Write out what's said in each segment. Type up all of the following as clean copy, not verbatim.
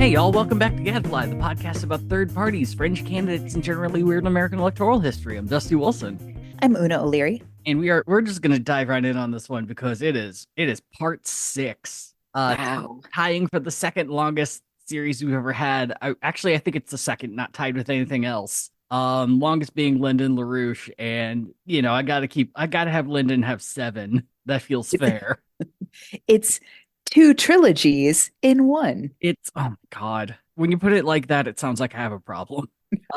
Hey, y'all, welcome back to Gadfly, the podcast about third parties, fringe candidates, and generally weird American electoral history. I'm Dusty Wilson. I'm Una O'Leary. And we're just gonna dive right in on this one because it is part 6. Wow. Tying for the second longest series we've ever had. I think it's the second, not tied with anything else. Longest being Lyndon LaRouche, and I gotta have Lyndon have 7. That feels fair. It's 2 trilogies in one. Oh my God. When you put it like that, it sounds like I have a problem.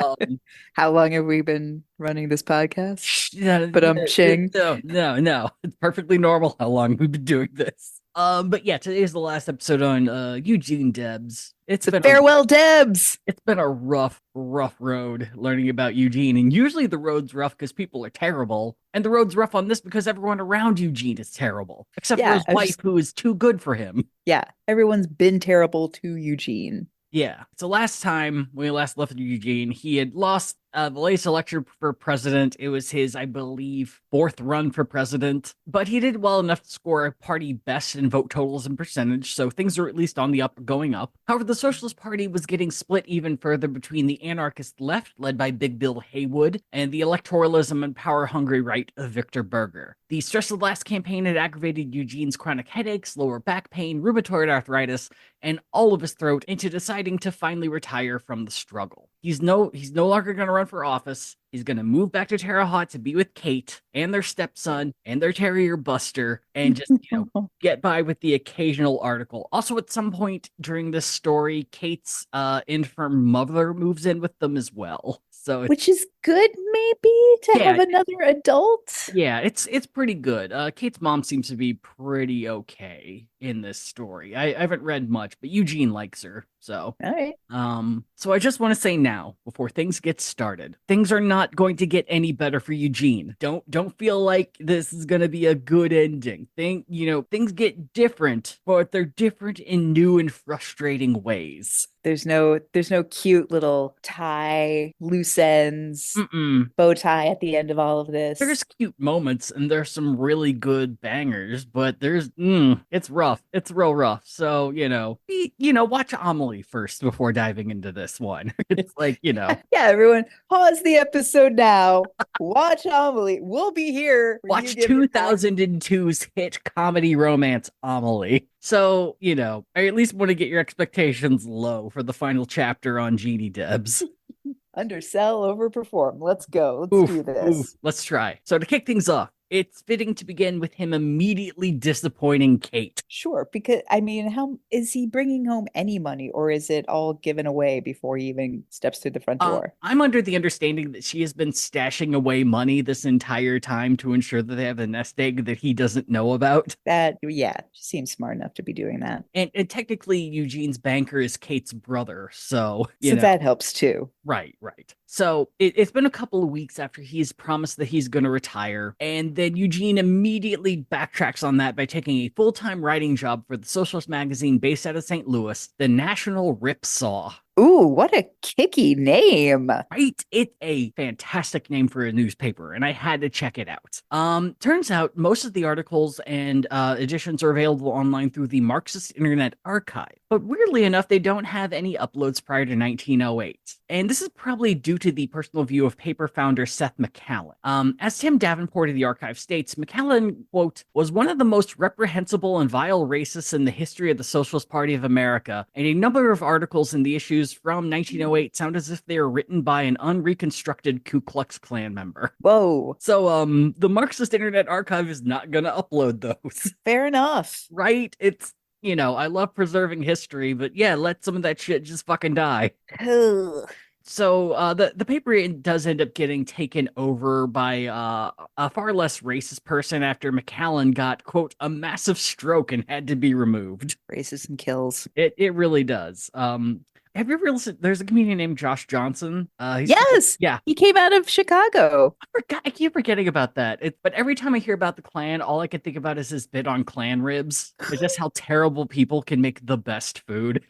Um, How long have we been running this podcast? Yeah, But ching. no. It's perfectly normal how long we've been doing this. But yeah, today is the last episode on Eugene Debs. Farewell, Debs. It's been a rough road learning about Eugene. And usually the road's rough because people are terrible. And the road's rough on this because everyone around Eugene is terrible. Except for his wife, who is too good for him. Yeah, everyone's been terrible to Eugene. Yeah. So last time when we last left Eugene, he had lost the latest election for president. It was his, I believe, 4th run for president. But he did well enough to score a party best in vote totals and percentage, so things are at least on the going up. However, the Socialist Party was getting split even further between the anarchist left, led by Big Bill Haywood, and the electoralism and power-hungry right of Victor Berger. The stress of the last campaign had aggravated Eugene's chronic headaches, lower back pain, rheumatoid arthritis, and all of his throat into deciding to finally retire from the struggle. He's no longer going to run for office. He's going to move back to Terre Haute to be with Kate and their stepson and their terrier Buster and just, get by with the occasional article. Also, at some point during this story, Kate's infirm mother moves in with them as well. So which is good, maybe, to have another adult. Yeah, it's pretty good. Kate's mom seems to be pretty okay in this story. I haven't read much, but Eugene likes her. So, all right. So I just want to say now, before things get started, things are not going to get any better for Eugene. Don't feel like this is going to be a good ending. Things get different, but they're different in new and frustrating ways. There's no cute little tie, loose ends, bow tie at the end of all of this. There's cute moments and there's some really good bangers, but it's rough. It's real rough. So, watch Amelie first before diving into this one. It's like, Yeah, everyone pause the episode now. Watch Amelie. We'll be here. Watch 2002's hit comedy romance Amelie. So, I at least want to get your expectations low for the final chapter on Jeannie Debs. Undersell, overperform. Let's go. Let's do this. Let's try. So to kick things off, it's fitting to begin with him immediately disappointing Kate. Sure, because how is he bringing home any money, or is it all given away before he even steps through the front door? I'm under the understanding that she has been stashing away money this entire time to ensure that they have a nest egg that he doesn't know about. She seems smart enough to be doing that. And technically, Eugene's banker is Kate's brother, so that helps too. Right. So it's been a couple of weeks after he's promised that he's going to retire, and then Eugene immediately backtracks on that by taking a full-time writing job for the socialist magazine based out of St. Louis, the National Ripsaw. Ooh, what a kicky name. Right? It's a fantastic name for a newspaper, and I had to check it out. Turns out most of the articles and editions are available online through the Marxist Internet Archive. But weirdly enough, they don't have any uploads prior to 1908. And this is probably due to the personal view of paper founder Seth MacCallum. As Tim Davenport of the archive states, MacCallum, quote, was one of the most reprehensible and vile racists in the history of the Socialist Party of America, and a number of articles in the issues from 1908 sound as if they are written by an unreconstructed Ku Klux Klan member. Whoa. So, the Marxist Internet Archive is not going to upload those. Fair enough. Right? It's, I love preserving history, but yeah, let some of that shit just fucking die. So the paper does end up getting taken over by a far less racist person after MacCallum got, quote, a massive stroke and had to be removed. Racism kills. It really does. Have you ever listened? There's a comedian named Josh Johnson. Yes. Yeah. He came out of Chicago. I keep forgetting about that. But every time I hear about the Klan, all I can think about is his bit on Klan ribs. It's just how terrible people can make the best food.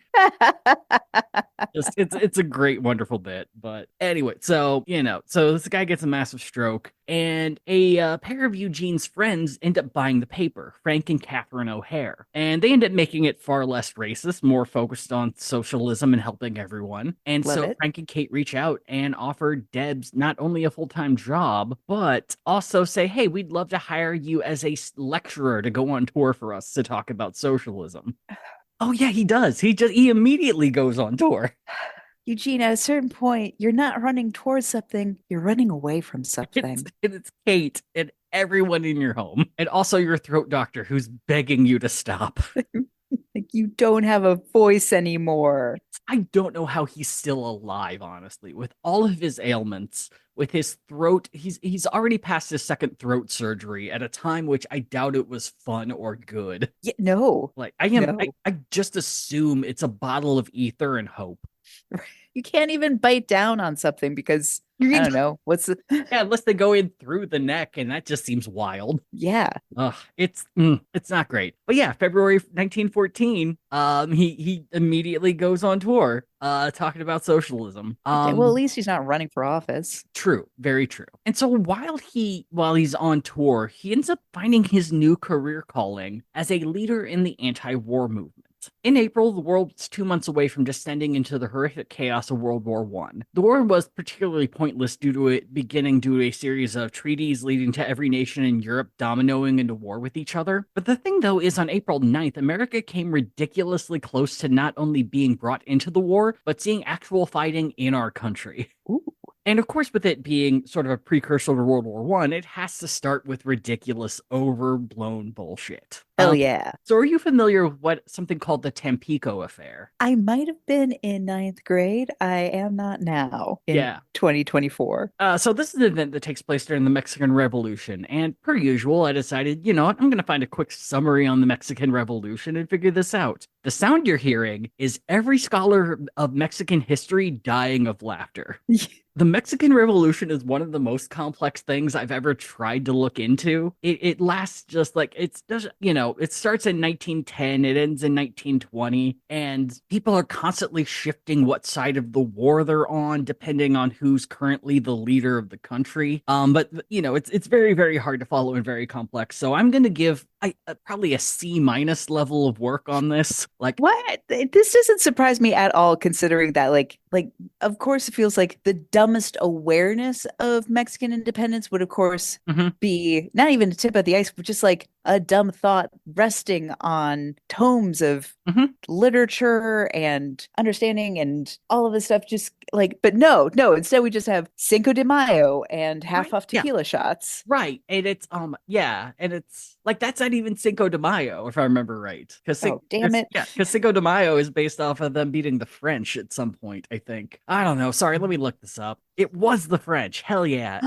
Just it's a great, wonderful bit. But anyway, so this guy gets a massive stroke, and a pair of Eugene's friends end up buying the paper, Frank and Catherine O'Hare, and they end up making it far less racist, more focused on socialism and helping everyone. And Love so it. Frank and Kate reach out and offer Debs not only a full-time job, but also say, "Hey, we'd love to hire you as a lecturer to go on tour for us to talk about socialism." Oh yeah, he does. He immediately goes on tour. Eugene, at a certain point, you're not running towards something, you're running away from something. It's Kate and everyone in your home, and also your throat doctor who's begging you to stop. Like you don't have a voice anymore. I don't know how he's still alive, honestly, with all of his ailments, with his throat. He's already past his second throat surgery at a time which I doubt it was fun or good. Yeah, no, Like no. I just assume it's a bottle of ether and hope. You can't even bite down on something because I don't know. What's the Yeah, unless they go in through the neck, and that just seems wild. yeah. Ugh, it's not great. But yeah, February 1914, he immediately goes on tour, talking about socialism. Well, at least he's not running for office. True, very true. And so while he's on tour, he ends up finding his new career calling as a leader in the anti-war movement. In April, the world was 2 months away from descending into the horrific chaos of World War I. The war was particularly pointless due to it beginning due to a series of treaties leading to every nation in Europe dominoing into war with each other. But the thing, though, is on April 9th, America came ridiculously close to not only being brought into the war, but seeing actual fighting in our country. Ooh, And of course, with it being sort of a precursor to World War One, it has to start with ridiculous, overblown bullshit. hell yeah. So are you familiar with what something called the Tampico affair? I might have been in ninth grade. I am not now in Yeah. 2024. So this is an event that takes place during the Mexican Revolution, and per usual, I decided, I'm going to find a quick summary on the Mexican Revolution and figure this out. The sound you're hearing is every scholar of Mexican history dying of laughter. The Mexican Revolution is one of the most complex things I've ever tried to look into. It lasts just like it's just, it starts in 1910, it ends in 1920, and people are constantly shifting what side of the war they're on depending on who's currently the leader of the country. But it's very, very hard to follow and very complex. So I'm going to give probably a C minus level of work on this. Like, What? This doesn't surprise me at all, considering that, of course, it feels like the dumbest awareness of Mexican independence would, of course, mhm. be not even the tip of the ice, but just like a dumb thought resting on tomes of Mhm. literature and understanding and all of this stuff. Just like, but no, instead we just have Cinco de Mayo and half Right. off Yeah. tequila shots. Right. And it's yeah, and it's like that's not even Cinco de Mayo, if I remember right. Oh, damn it. Because Cinco de Mayo is based off of them beating the French at some point, I think. I don't know. Sorry, let me look this up. It was the French. Hell yeah.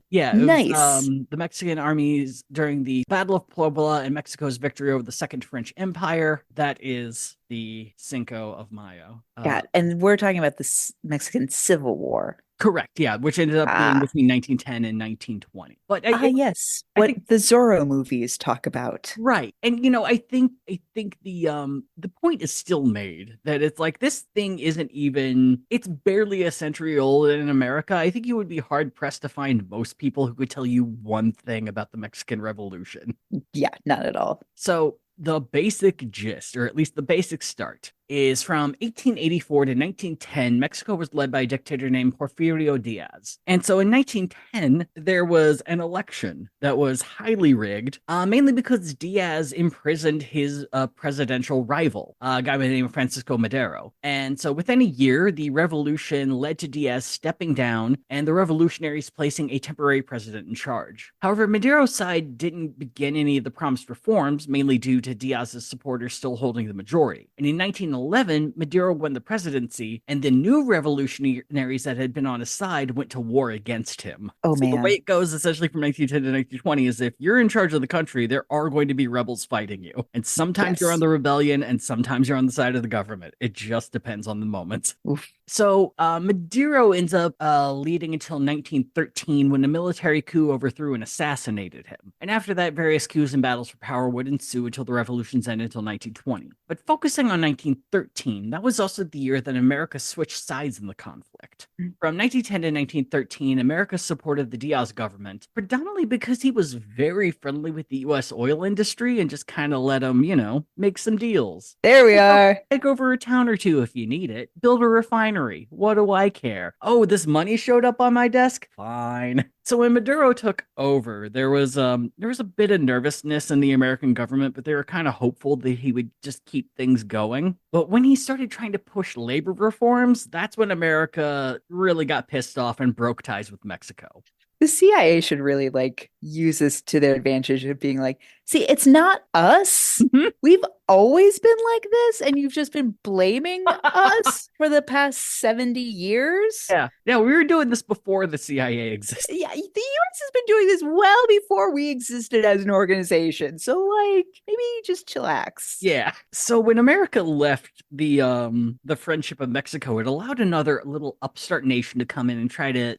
Yeah, it was Nice. the Mexican armies during the Battle of Puebla and Mexico's victory over the Second French Empire. That is the Cinco of Mayo. God. And we're talking about the Mexican Civil War. Correct. Yeah, which ended up being Ah, between 1910 and 1920. But yes. I What think the Zorro movies talk about. right. And I think the point is still made that it's like this thing isn't even it's barely a century old in America. I think you would be hard pressed to find most people who could tell you one thing about the Mexican Revolution. Yeah, not at all. So the basic gist, or at least the basic start, is from 1884 to 1910, Mexico was led by a dictator named Porfirio Diaz. And so in 1910, there was an election that was highly rigged, mainly because Diaz imprisoned his presidential rival, a guy by the name of Francisco Madero. And so within a year, the revolution led to Diaz stepping down and the revolutionaries placing a temporary president in charge. However, Madero's side didn't begin any of the promised reforms, mainly due to Diaz's supporters still holding the majority. And in 1911, Madero won the presidency, and the new revolutionaries that had been on his side went to war against him. Oh So the way man. it goes, essentially from 1910 to 1920, is if you're in charge of the country, there are going to be rebels fighting you. And sometimes you're on Yes. the rebellion, and sometimes you're on the side of the government. It just depends on the moment. Oof. So Madero ends up leading until 1913 when a military coup overthrew and assassinated him. And after that, various coups and battles for power would ensue until the revolutions ended until 1920. But focusing on 1913, 1913. That was also the year that America switched sides in the conflict. From 1910 to 1913, America supported the Diaz government, predominantly because he was very friendly with the U.S. oil industry and just kind of let him, make some deals. There we are. Take over a town or two if you need it. Build a refinery. What do I care? Oh, this money showed up on my desk? Fine. So when Maduro took over, there was a bit of nervousness in the American government, but they were kind of hopeful that he would just keep things going. But when he started trying to push labor reforms, that's when America really got pissed off and broke ties with Mexico. The CIA should really use this to their advantage of being like, see, it's not us. We've always been like this, and you've just been blaming us for the past 70 years. Yeah. Yeah, we were doing this before the CIA existed. Yeah, the US has been doing this well before we existed as an organization. So maybe just chillax. Yeah. So when America left the friendship of Mexico, it allowed another little upstart nation to come in and try to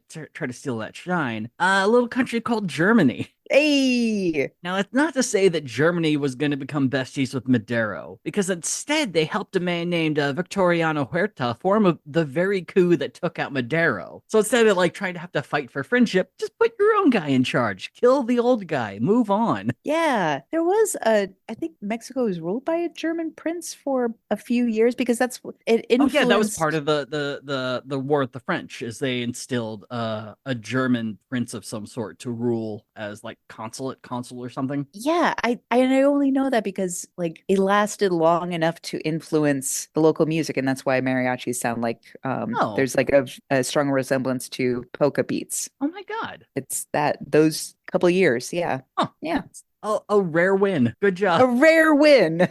steal that shine. A little country called Germany. Hey. Now, that's not to say that Germany was going to become besties with Maduro, because instead they helped a man named Victoriano Huerta form the very coup that took out Maduro. So instead of trying to have to fight for friendship, just put your own guy in charge. Kill the old guy. Move on. Yeah, there was I think Mexico was ruled by a German prince for a few years because that's what it influenced. Oh yeah, that was part of the war with the French, is they instilled a German prince of some sort to rule as consul or something. Yeah, I only know that because it lasted long enough to influence the local music, and that's why mariachis sound like there's a strong resemblance to polka beats. Oh my God. It's those couple years. Yeah. Huh. Yeah. A rare win. Good job. A rare win.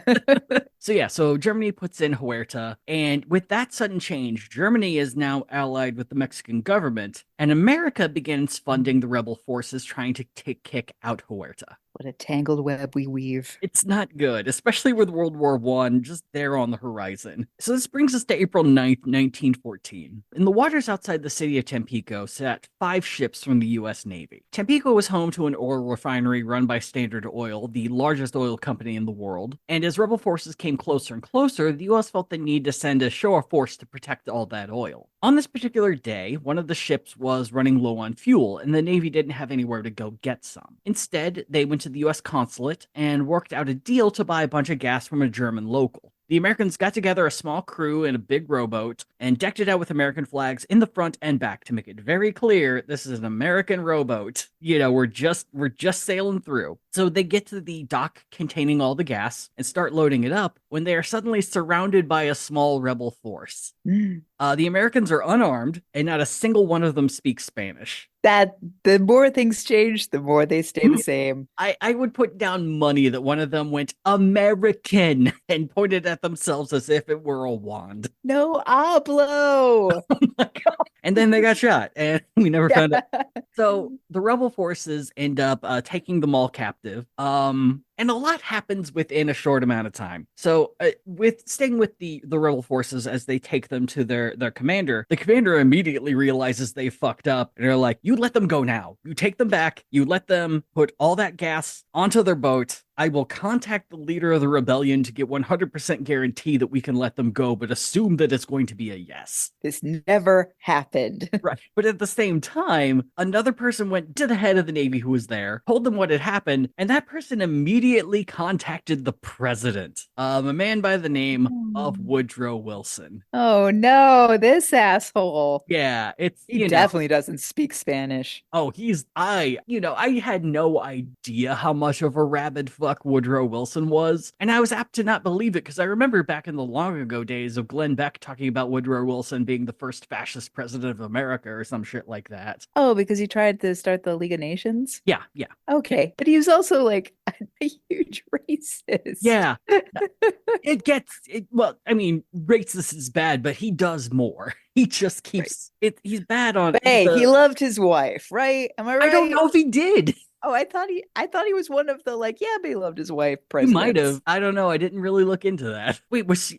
So Germany puts in Huerta, and with that sudden change, Germany is now allied with the Mexican government, and America begins funding the rebel forces trying to kick out Huerta. What a tangled web we weave. It's not good, especially with World War I just there on the horizon. So this brings us to April 9th, 1914. In the waters outside the city of Tampico sat 5 ships from the U.S. Navy. Tampico was home to an oil refinery run by Standard Oil, the largest oil company in the world. And as rebel forces came closer and closer, the U.S. felt the need to send a shore force to protect all that oil. On this particular day, one of the ships was running low on fuel, and the Navy didn't have anywhere to go get some. Instead, they went to the U.S. consulate and worked out a deal to buy a bunch of gas from a German local. The Americans got together a small crew in a big rowboat and decked it out with American flags in the front and back to make it very clear this is an American rowboat. We're just sailing through. So they get to the dock containing all the gas and start loading it up when they are suddenly surrounded by a small rebel force. The Americans are unarmed, and not a single one of them speaks Spanish. That the more things change, the more they stay the same. I would put down money that one of them went American and pointed at themselves as if it were a wand. No hablo. Oh my God. And then they got shot, and we never found out. So the rebel forces end up taking them all captive. And a lot happens within a short amount of time. So with staying with the rebel forces as they take them to their commander, the commander immediately realizes they fucked up. And they're like, you let them go now. You take them back. You let them put all that gas onto their boat. I will contact the leader of the rebellion to get 100% guarantee that we can let them go, but assume that it's going to be a yes. This never happened. Right. But at the same time, another person went to the head of the Navy who was there, told them what had happened, and that person immediately contacted the president, a man by the name of Woodrow Wilson. Oh no, this asshole. Yeah, he definitely doesn't speak Spanish. Oh, I had no idea how much of a rabid fuck Woodrow Wilson was, and I was apt to not believe it because I remember back in the long ago days of Glenn Beck talking about Woodrow Wilson being the first fascist president of America or some shit like that. Oh, because he tried to start the League of Nations? Yeah. Okay, but he was also a huge racist. Yeah. Racist is bad, but he does more. He just keeps it. He's bad on. But hey, he loved his wife, right? Am I right? I don't know if he did. Oh, I thought he was one of the but he loved his wife presidents. He might have. I don't know. I didn't really look into that. Wait, was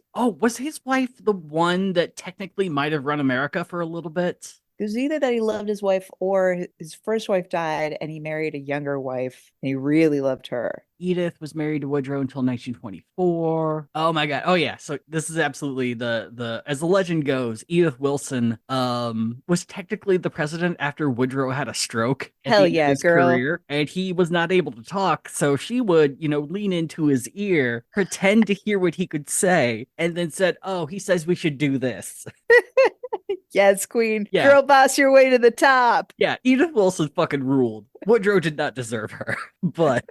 his wife the one that technically might have run America for a little bit? It was either that he loved his wife or his first wife died and he married a younger wife and he really loved her. Edith was married to Woodrow until 1924. Oh my God. Oh yeah. So this is absolutely the as the legend goes, Edith Wilson was technically the president after Woodrow had a stroke at Hell the end of yeah, his girl. career, and he was not able to talk. So she would, lean into his ear, pretend to hear what he could say, and then said, "Oh, he says we should do this." Yes, queen. Yeah. Girl boss your way to the top. Yeah, Edith Wilson fucking ruled. Woodrow did not deserve her. But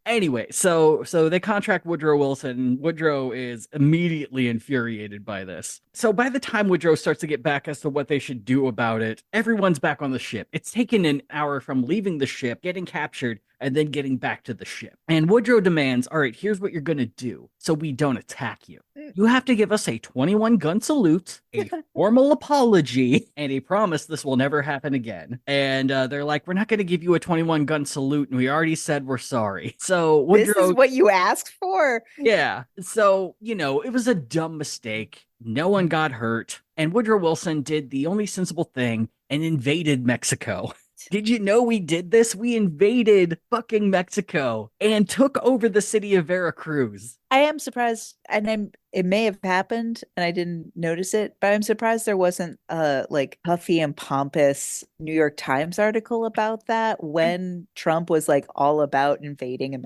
anyway, so they contract Woodrow Wilson. Woodrow is immediately infuriated by this. So by the time Woodrow starts to get back as to what they should do about it, everyone's back on the ship. It's taken an hour from leaving the ship, getting captured, and then getting back to the ship. And Woodrow demands, all right, here's what you're going to do so we don't attack you. You have to give us a 21 gun salute, a formal apology, and a promise this will never happen again. And they're like, we're not going to give you a 21 gun salute, and we already said we're sorry. So This is Woodrow, what you asked for. yeah. So, it was a dumb mistake. No one got hurt. And Woodrow Wilson did the only sensible thing and invaded Mexico. Did you know we did this? We invaded fucking Mexico and took over the city of Veracruz. I am surprised, and it may have happened and I didn't notice it, but I'm surprised there wasn't a like puffy and pompous New York Times article about that when Trump was like all about invading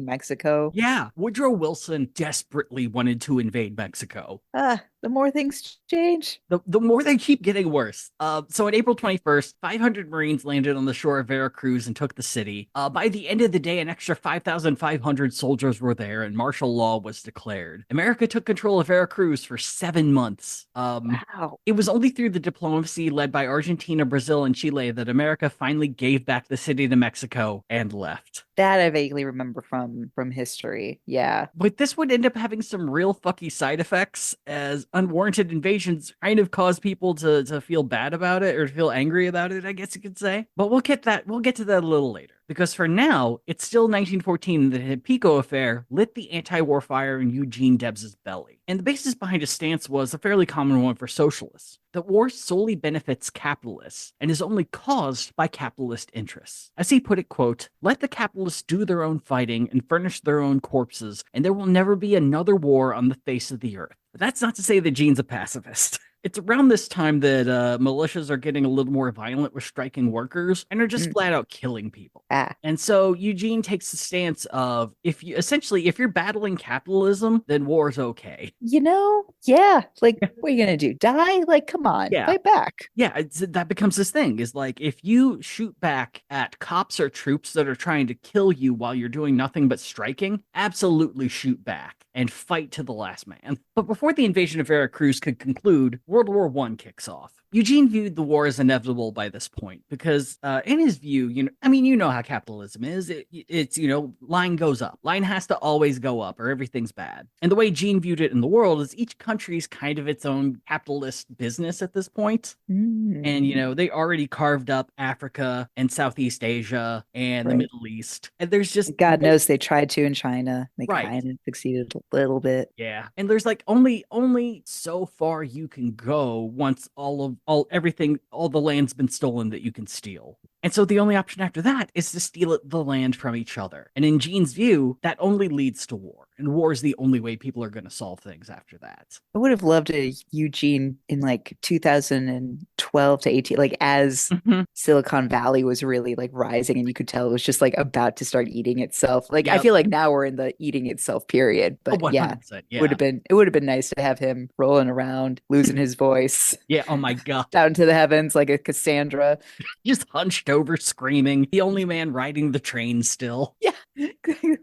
Mexico. Yeah, Woodrow Wilson desperately wanted to invade Mexico. The more things change. The more they keep getting worse. So on April 21st, 500 Marines landed on the shore of Veracruz and took the city. By the end of the day, an extra 5,500 soldiers were there and martial law was declared. America took control of Veracruz for 7 months. Wow. It was only through the diplomacy led by Argentina, Brazil, and Chile that America finally gave back the city to Mexico and left. That I vaguely remember from history. Yeah. But this would end up having some real fucky side effects, as unwarranted invasions kind of cause people to feel bad about it or to feel angry about it, I guess you could say. But we'll get to that a little later. Because for now, it's still 1914 that the Pico affair lit the anti-war fire in Eugene Debs's belly. And the basis behind his stance was a fairly common one for socialists. That war solely benefits capitalists and is only caused by capitalist interests. As he put it, quote, let the capitalists do their own fighting and furnish their own corpses, and there will never be another war on the face of the earth. But that's not to say that Eugene's a pacifist. It's around this time that militias are getting a little more violent with striking workers and are just flat out killing people. And so Eugene takes the stance of if you're battling capitalism, then war's okay. Yeah. Like, what are you gonna do? Die? Like, come on, fight back. Yeah, that becomes this thing is like if you shoot back at cops or troops that are trying to kill you while you're doing nothing but striking, absolutely shoot back and fight to the last man. But before the invasion of Veracruz could conclude, World War I kicks off. Eugene viewed the war as inevitable by this point because, in his view, you know how capitalism is. It's line goes up. Line has to always go up or everything's bad. And the way Gene viewed it in the world is each country's kind of its own capitalist business at this point. And, they already carved up Africa and Southeast Asia and the Middle East. And there's just... God knows they tried to in China. They kind of succeeded a little bit. Yeah. And there's like only so far you can go once all the land's been stolen that you can steal. And so the only option after that is to steal the land from each other. And in Gene's view, that only leads to war. And war is the only way people are going to solve things after that. I would have loved a Eugene in like 2012 to 18, like as Silicon Valley was really like rising and you could tell it was just like about to start eating itself. Like, I feel like now we're in the eating itself period, but it would have been nice to have him rolling around, losing his voice. Yeah. Oh my God. Down to the heavens like a Cassandra. Just hunched over screaming. The only man riding the train still. Yeah.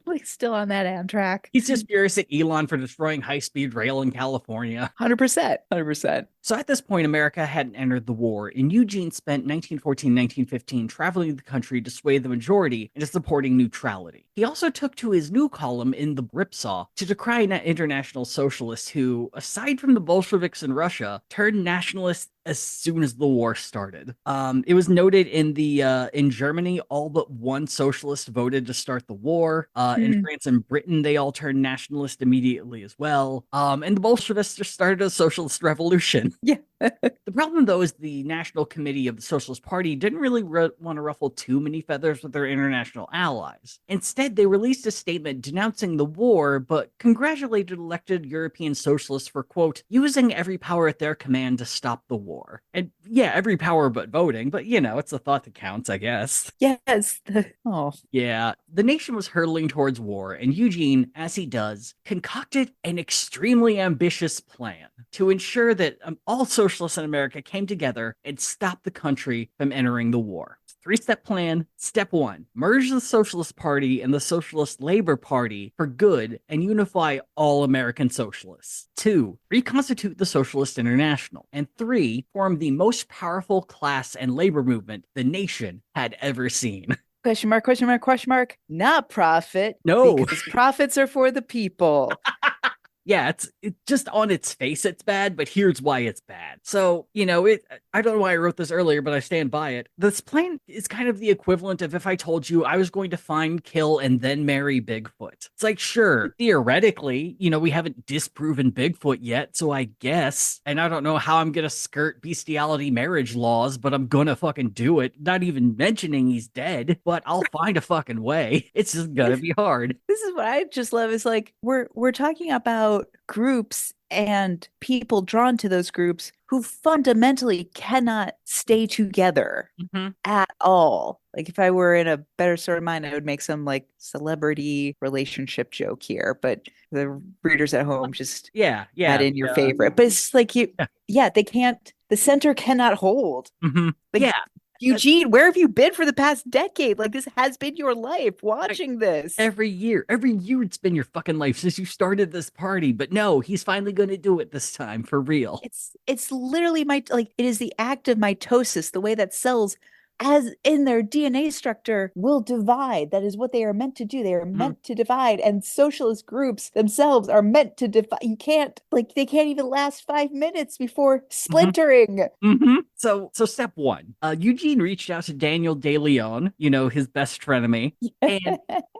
Like still on that Amtrak. He's just furious at Elon for destroying high-speed rail in California. 100%. So at this point, America hadn't entered the war, and Eugene spent 1914-1915 traveling the country to sway the majority into supporting neutrality. He also took to his new column in the Ripsaw to decry international socialists who, aside from the Bolsheviks in Russia, turned nationalists as soon as the war started. It was noted in Germany, all but one socialist voted to start the war. In France and Britain, they all turned nationalist immediately as well. And the Bolsheviks just started a socialist revolution. Yeah. The problem, though, is the National Committee of the Socialist Party didn't really want to ruffle too many feathers with their international allies. Instead, they released a statement denouncing the war, but congratulated elected European socialists for, quote, using every power at their command to stop the war. And yeah, every power but voting, but it's the thought that counts, I guess. Yes. Oh. Yeah, the nation was hurtling towards war, and Eugene, as he does, concocted an extremely ambitious plan to ensure that all socialists in America came together and stopped the country from entering the war. Three-step plan. Step one, merge the Socialist Party and the Socialist Labor Party for good and unify all American socialists. Two, reconstitute the Socialist International. And three, form the most powerful class and labor movement the nation had ever seen. Question mark, question mark, question mark. Not profit. No. Because profits are for the people. Yeah, it's just on its face, it's bad, but here's why it's bad. So, I don't know why I wrote this earlier, but I stand by it. This plan is kind of the equivalent of if I told you I was going to find, kill, and then marry Bigfoot. It's like, sure, theoretically, we haven't disproven Bigfoot yet, so I guess, and I don't know how I'm going to skirt bestiality marriage laws, but I'm going to fucking do it. Not even mentioning he's dead, but I'll find a fucking way. It's just going to be hard. This is what I just love is like, we're talking about groups and people drawn to those groups who fundamentally cannot stay together at all. Like if I were in a better sort of mind, I would make some like celebrity relationship joke here, but the readers at home just not in your favorite. But it's like they can't, the center cannot hold. Like, Eugene, where have you been for the past decade? Like this has been your life watching this. Every year it's been your fucking life since you started this party. But no, he's finally going to do it this time for real. It's literally it is the act of mitosis, the way that cells as in their DNA structure will divide. That is what they are meant to do. They are meant to divide, and socialist groups themselves are meant to divide. You can't they can't even last 5 minutes before splintering. So step one, Eugene reached out to Daniel De Leon, his best frenemy, and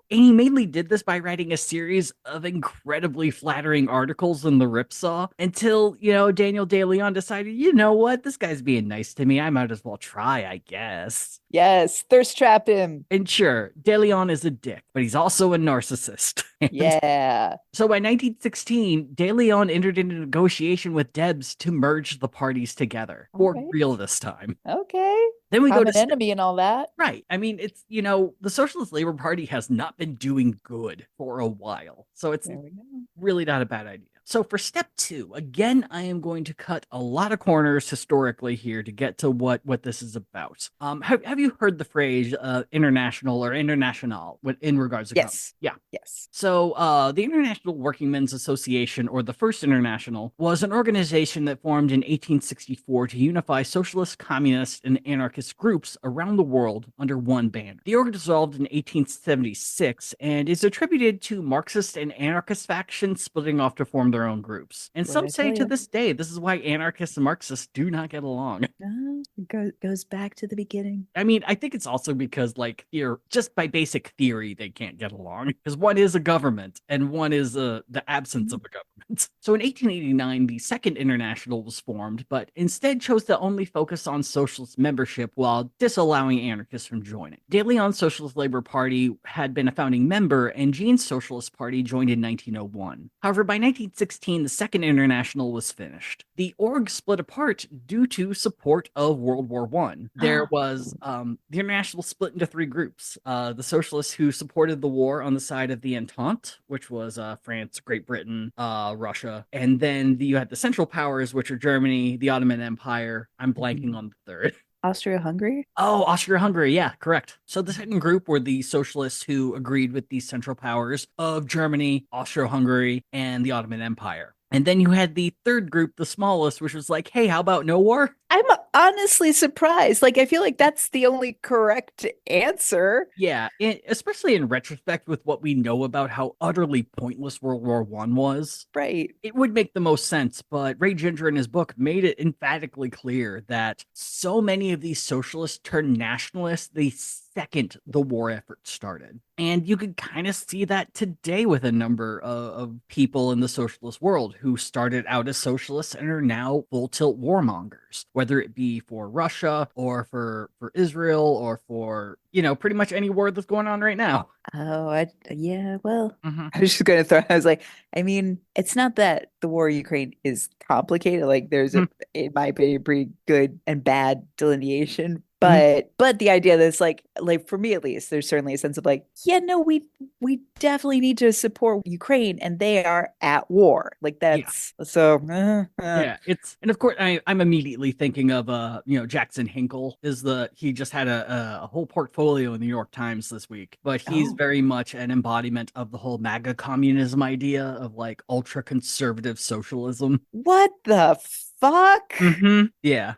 he mainly did this by writing a series of incredibly flattering articles in the Ripsaw until, Daniel De Leon decided, you know what, this guy's being nice to me. I might as well try, I guess. Yes, thirst trap him. And sure, De Leon is a dick, but he's also a narcissist. Yeah. So by 1916, De Leon entered into negotiation with Debs to merge the parties together. For real this time. Okay. Then we go to enemy and all that. Right. I mean, it's, the Socialist Labor Party has not been doing good for a while. So it's really not a bad idea. So for step two, again, I am going to cut a lot of corners historically here to get to what this is about. Have you heard the phrase international or international in regards to Yes. Yeah. Yes. So the International Workingmen's Association, or the First International, was an organization that formed in 1864 to unify socialist, communist, and anarchist groups around the world under one banner. The org dissolved in 1876 and is attributed to Marxist and anarchist factions splitting off to form their own groups. And some say to this day, this is why anarchists and Marxists do not get along. It goes back to the beginning. I mean, I think it's also because, just by basic theory, they can't get along. Because one is a government and one is the absence of a government. So in 1889, the Second International was formed, but instead chose to only focus on socialist membership while disallowing anarchists from joining. De Leon's Socialist Labor Party had been a founding member, and Jean's Socialist Party joined in 1901. However, by 1916, the Second International was finished. The org split apart due to support of World War I. There was the International split into three groups. The socialists who supported the war on the side of the Entente, which was France, Great Britain, Russia. And then you had the Central Powers, which are Germany, the Ottoman Empire. I'm blanking on the third. Austria-Hungary? Oh, Austria-Hungary. Yeah, correct. So the second group were the socialists who agreed with the Central Powers of Germany, Austria-Hungary, and the Ottoman Empire. And then you had the third group, the smallest, which was like, hey, how about no war? I'm honestly surprised. I feel like that's the only correct answer. Yeah, especially in retrospect with what we know about how utterly pointless World War I was. Right. It would make the most sense, but Ray Ginger in his book made it emphatically clear that so many of these socialists turned nationalists the second the war effort started. And you could kind of see that today with a number of people in the socialist world who started out as socialists and are now full tilt warmongers, whether it be for Russia or for Israel or for, pretty much any war that's going on right now. Oh, yeah, well, Hmm. I was just gonna throw, I was like, I mean, it's not that the war in Ukraine is complicated. Like there's in my opinion, pretty good and bad delineation. Hmm. But the idea that it's like for me at least, there's certainly a sense of like, yeah, no, we definitely need to support Ukraine and they are at war. Like Yeah. that's so Yeah, and of course I'm immediately thinking of Jackson Hinkle he just had a whole portfolio in the New York Times this week, but he's oh, very much an embodiment of the whole MAGA communism idea of like ultra conservative socialism. what the fuck? Yeah.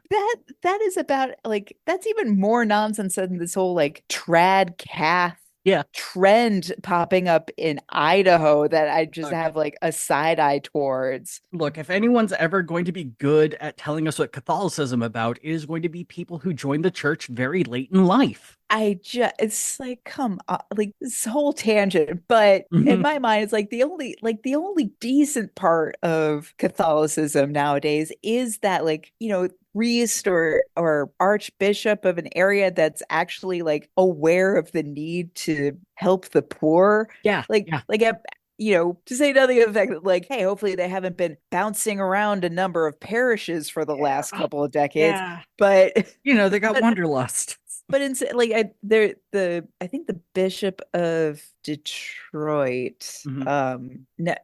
That is about like that's even more nonsense than this whole like trad cath Yeah. trend popping up in Idaho that I just Look, have like a side eye towards. look, if anyone's ever going to be good at telling us what Catholicism about, it is going to be people who joined the church very late in life. I just it's like come on, like this whole tangent, but in Hmm. my mind, it's like the only decent part of Catholicism nowadays is that like priest or archbishop of an area that's actually like aware of the need to help the poor, Yeah. like Yeah. like at, to say nothing of the fact that like, hey, hopefully they haven't been bouncing around a number of parishes for the last Yeah. couple of decades, Yeah. but They got but wanderlust. but in like I think the Bishop of Detroit, Hmm.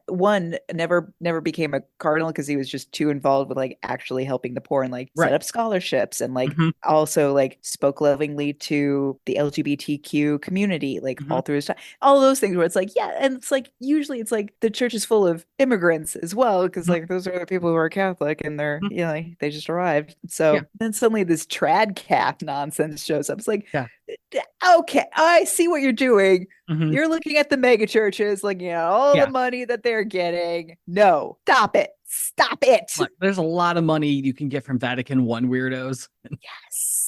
one never became a cardinal because he was just too involved with like actually helping the poor and like set Right. up scholarships and like Hmm. also like spoke lovingly to the LGBTQ community like Hmm. all through his time. All those things where it's like, yeah, and it's like usually it's like the church is full of immigrants as well because like those are the people who are Catholic and they're Hmm. like, they just arrived. Yeah. So then suddenly this trad cap nonsense shows up. It's like, Yeah. okay, I see what you're doing. Hmm. You're looking at the mega churches, looking at all the Yeah. money that they're getting. No, stop it. Stop it. Look, there's a lot of money you can get from Vatican I weirdos. Yes.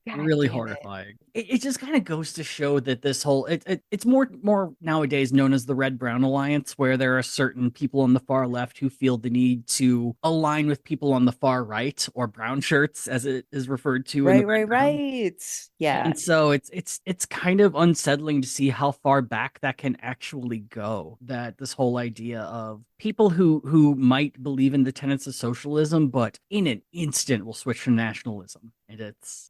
God Really damn it. horrifying. It just kind of goes to show that this whole it's more nowadays known as the Red Brown Alliance, where there are certain people on the far left who feel the need to align with people on the far right, or brown shirts, as it is referred to in the Right, Red right, Brown. right. Yeah. And so it's kind of unsettling to see how far back that can actually go. That this whole idea of people who might believe in the tenets of socialism, but in an instant will switch to nationalism, and it's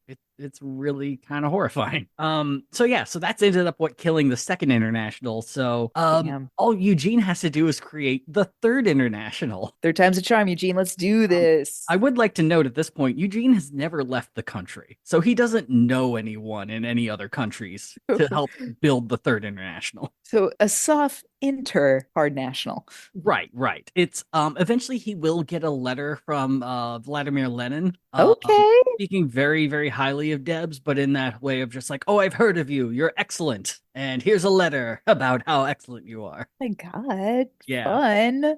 really kind of horrifying. So that's ended up what killing the second international. So Damn. all Eugene has to do is create the third international. Third time's a charm, Eugene. Let's do I this. would like to note at this point, Eugene has never left the country, so he doesn't know anyone in any other countries to help build the third international. So a soft inter hard national. Right, right. It's eventually he will get a letter from Vladimir Lenin Okay. speaking very, very highly of Debs, but in that way of just like, oh, I've heard of you. You're excellent. And here's a letter about how excellent you are. My God. Yeah. Fun.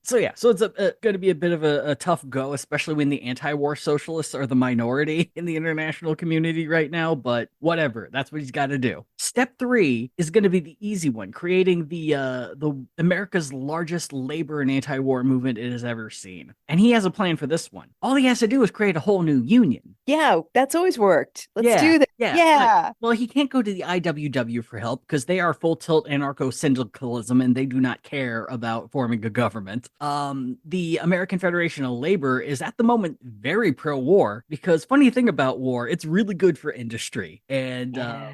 So it's going to be a bit of a tough go, especially when the anti-war socialists are the minority in the international community right now, but whatever, that's what he's got to do. Step 3 is going to be the easy one, creating the America's largest labor and anti-war movement it has ever seen. And he has a plan for this one. All he has to do is create a whole new union. Yeah, that's always worked. Let's Yeah, do that. yeah. Yeah. Well, he can't go to the IWW for help because they are full tilt anarcho syndicalism and they do not care about forming a government. The American Federation of Labor is at the moment very pro war because funny thing about war, it's really good for industry. And Yeah.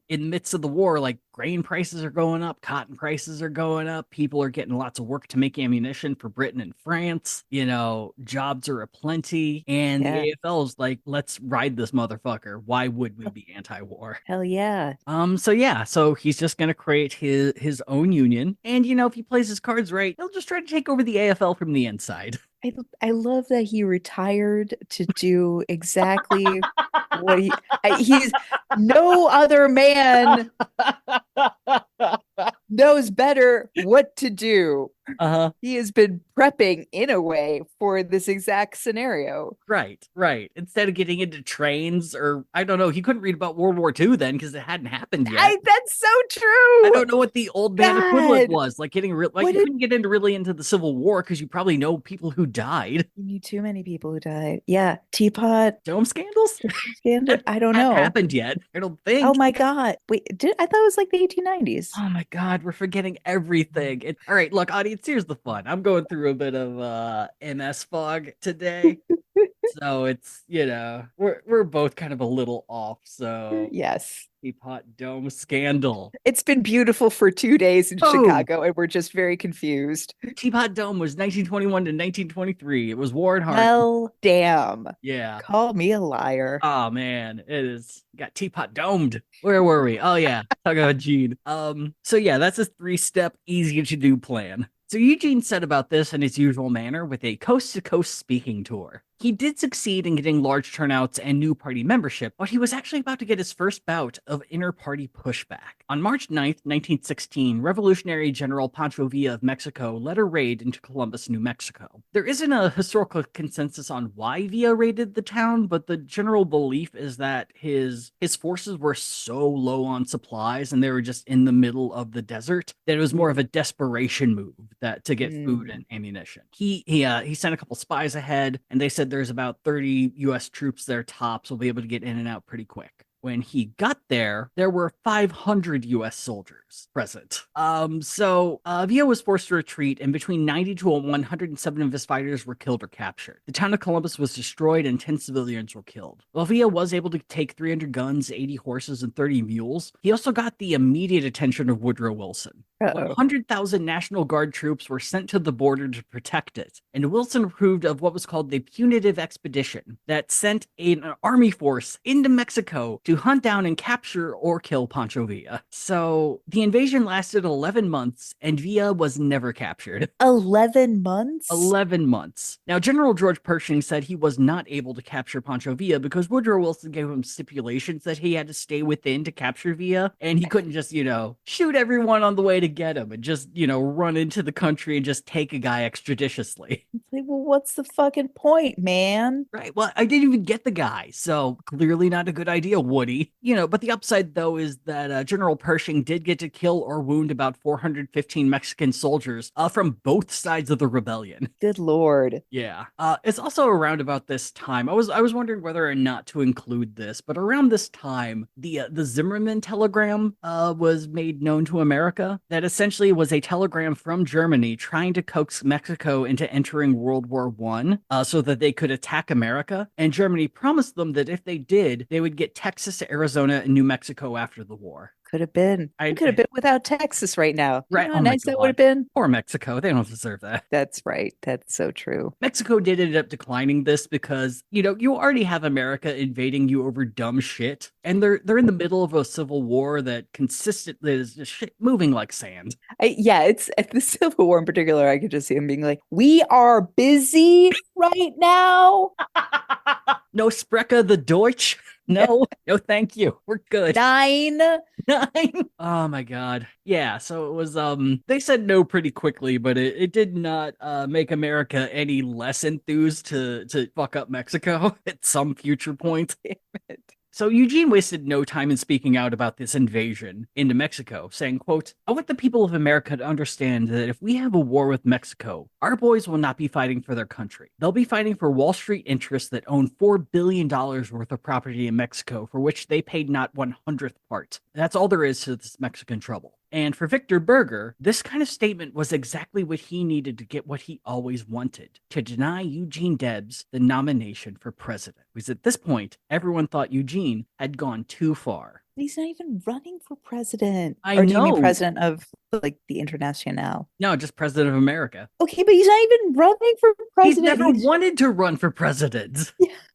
in the midst of the war, like grain prices are going up, cotton prices are going up, people are getting lots of work to make ammunition for Britain and France. Jobs are aplenty, and the Yeah. AFL is like, let's ride this motherfucker. Why would we be anti-war? Hell yeah. So he's just gonna create his own union, and if he plays his cards right, he'll just try to take over the AFL from the inside. I love that he retired to do exactly what he's no other man knows better what to do. Uh-huh. He has been prepping in a way for this exact scenario. Right, right. Instead of getting into trains, or I don't know, he couldn't read about World War II then because it hadn't happened yet. That's so I true. don't know what the old man equivalent God. was. Like getting real, like What you did couldn't get into really into the Civil War because you probably know people who died. you knew too many people who died? Yeah. Teapot Dome scandals scandal. I don't hadn't know. happened yet. I don't Oh think. my God. Wait, I thought it was like the 1890s. Oh my God, we're forgetting everything. All right, look, audience, here's the fun. I'm going through a bit of MS fog today. So it's, we're both kind of a little off. So Yes. Teapot Dome scandal. It's been beautiful for 2 days in Oh, Chicago, and we're just very confused. Teapot Dome was 1921 to 1923. It was Warren Harding. Well, damn. Yeah. Call me a liar. Oh man, it is got teapot domed. Where were we? Oh yeah, talk about Gene. So yeah, that's a three-step, easy to do plan. So Eugene set about this in his usual manner with a coast-to-coast speaking tour. He did succeed in getting large turnouts and new party membership, but he was actually about to get his first bout of inter-party pushback. On March 9th, 1916, Revolutionary General Pancho Villa of Mexico led a raid into Columbus, New Mexico. There isn't a historical consensus on why Villa raided the town, but the general belief is that his forces were so low on supplies and they were just in the middle of the desert that it was more of a desperation move that to get food Mm. and ammunition. He sent a couple spies ahead, and they said there's about 30 U.S. troops there tops. Will be able to get in and out pretty quick. When he got there, there were 500 U.S. soldiers present. Villa was forced to retreat, and between 90 to 107 of his fighters were killed or captured. The town of Columbus was destroyed, and 10 civilians were killed. While Villa was able to take 300 guns, 80 horses, and 30 mules, he also got the immediate attention of Woodrow Wilson. Uh-oh. 100,000 National Guard troops were sent to the border to protect it, and Wilson approved of what was called the Punitive Expedition that sent an army force into Mexico to hunt down and capture or kill Pancho Villa. So the invasion lasted 11 months, and Villa was never captured. 11 months? 11 months. Now, General George Pershing said he was not able to capture Pancho Villa because Woodrow Wilson gave him stipulations that he had to stay within to capture Villa, and he couldn't just, shoot everyone on the way to get him and just, run into the country and just take a guy extrajudiciously. It's like, well, what's the fucking point, man? Right. Well, I didn't even get the guy, so clearly not a good idea, Woody. But the upside, though, is that General Pershing did get to kill or wound about 415 Mexican soldiers from both sides of the rebellion. Good Lord. Yeah. It's also around about this time. I was wondering whether or not to include this, but around this time, the Zimmerman telegram was made known to America. That essentially was a telegram from Germany trying to coax Mexico into entering World War One, so that they could attack America. And Germany promised them that if they did, they would get Texas, Arizona, and New Mexico after the war. Could have been. I Could have been without Texas right now. Right. You know Oh how my nice that would have God. been? Poor Mexico. They don't deserve that. That's right. That's so true. Mexico did end up declining this because, you already have America invading you over dumb shit. And they're in the middle of a civil war that consistently is just shit moving like sand. Yeah, it's at the Civil War in particular. I could just see him being like, "We are busy right now." No Sprecher the Deutsch. No, no, thank you. We're good. 9. Nine. Oh my God. Yeah. So it was, they said no pretty quickly, but it did not make America any less enthused to fuck up Mexico at some future point. Damn it. So Eugene wasted no time in speaking out about this invasion into Mexico, saying, quote, "I want the people of America to understand that if we have a war with Mexico, our boys will not be fighting for their country. They'll be fighting for Wall Street interests that own $4 billion worth of property in Mexico, for which they paid not 100th part. That's all there is to this Mexican trouble." And for Victor Berger, this kind of statement was exactly what he needed to get what he always wanted, to deny Eugene Debs the nomination for president. Because at this point, everyone thought Eugene had gone too far. He's not even running for president. I Or do you mean know. president of like the Internationale? No, just president of America. Okay, but he's not even running for He's president. never wanted to run for president.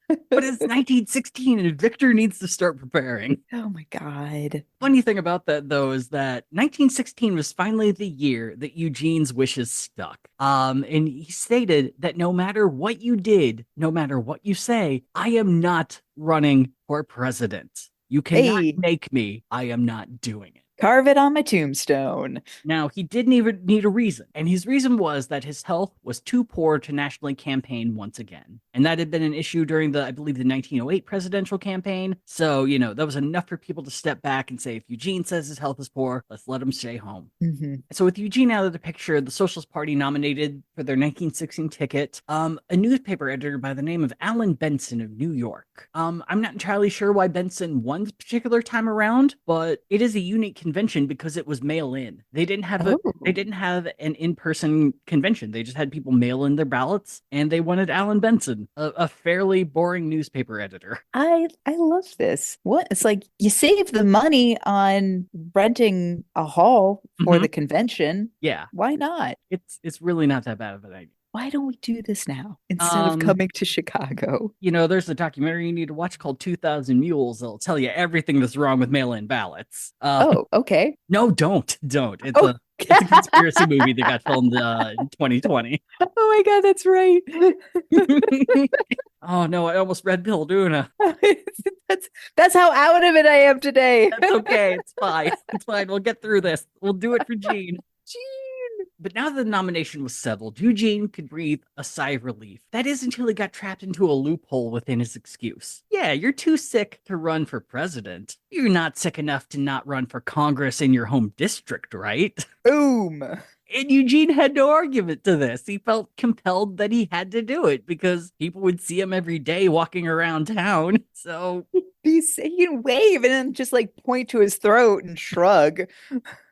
But it's 1916 and Victor needs to start preparing. Oh my God. Funny thing about that, though, is that 1916 was finally the year that Eugene's wishes stuck. And he stated that no matter what you did, no matter what you say, I am not running for president. You cannot Hey. make me. I am not doing it. Carve it on my tombstone. Now, he didn't even need a reason, and his reason was that his health was too poor to nationally campaign once again. And that had been an issue during I believe, the 1908 presidential campaign. So, that was enough for people to step back and say, if Eugene says his health is poor, let's let him stay home. Mm-hmm. So with Eugene out of the picture, the Socialist Party nominated for their 1916 ticket a newspaper editor by the name of Alan Benson of New York. I'm not entirely sure why Benson won this particular time around, but it is a unique convention because it was mail-in. They didn't have an in-person convention. They just had people mail in their ballots, and they wanted Alan Benson, a fairly boring newspaper editor. I love this. What? It's like you save the money on renting a hall for the convention. Yeah. Why not? It's really not that bad of an idea. Why don't we do this now instead of coming to Chicago? There's a documentary you need to watch called 2000 Mules. That'll tell you everything that's wrong with mail-in ballots. Oh, okay. No, don't. Oh. It's a conspiracy movie that got filmed in 2020. Oh my God, that's right. Oh no, I almost red pilled Una. That's how out of it I am today. That's okay. It's fine. It's fine. We'll get through this. We'll do it for Gene. Gene. But now the nomination was settled, Eugene could breathe a sigh of relief. That is until he got trapped into a loophole within his excuse. Yeah, you're too sick to run for president. You're not sick enough to not run for Congress in your home district, right? Boom. And Eugene had no argument to this. He felt compelled that he had to do it because people would see him every day walking around town. So he can wave and then just like point to his throat and shrug.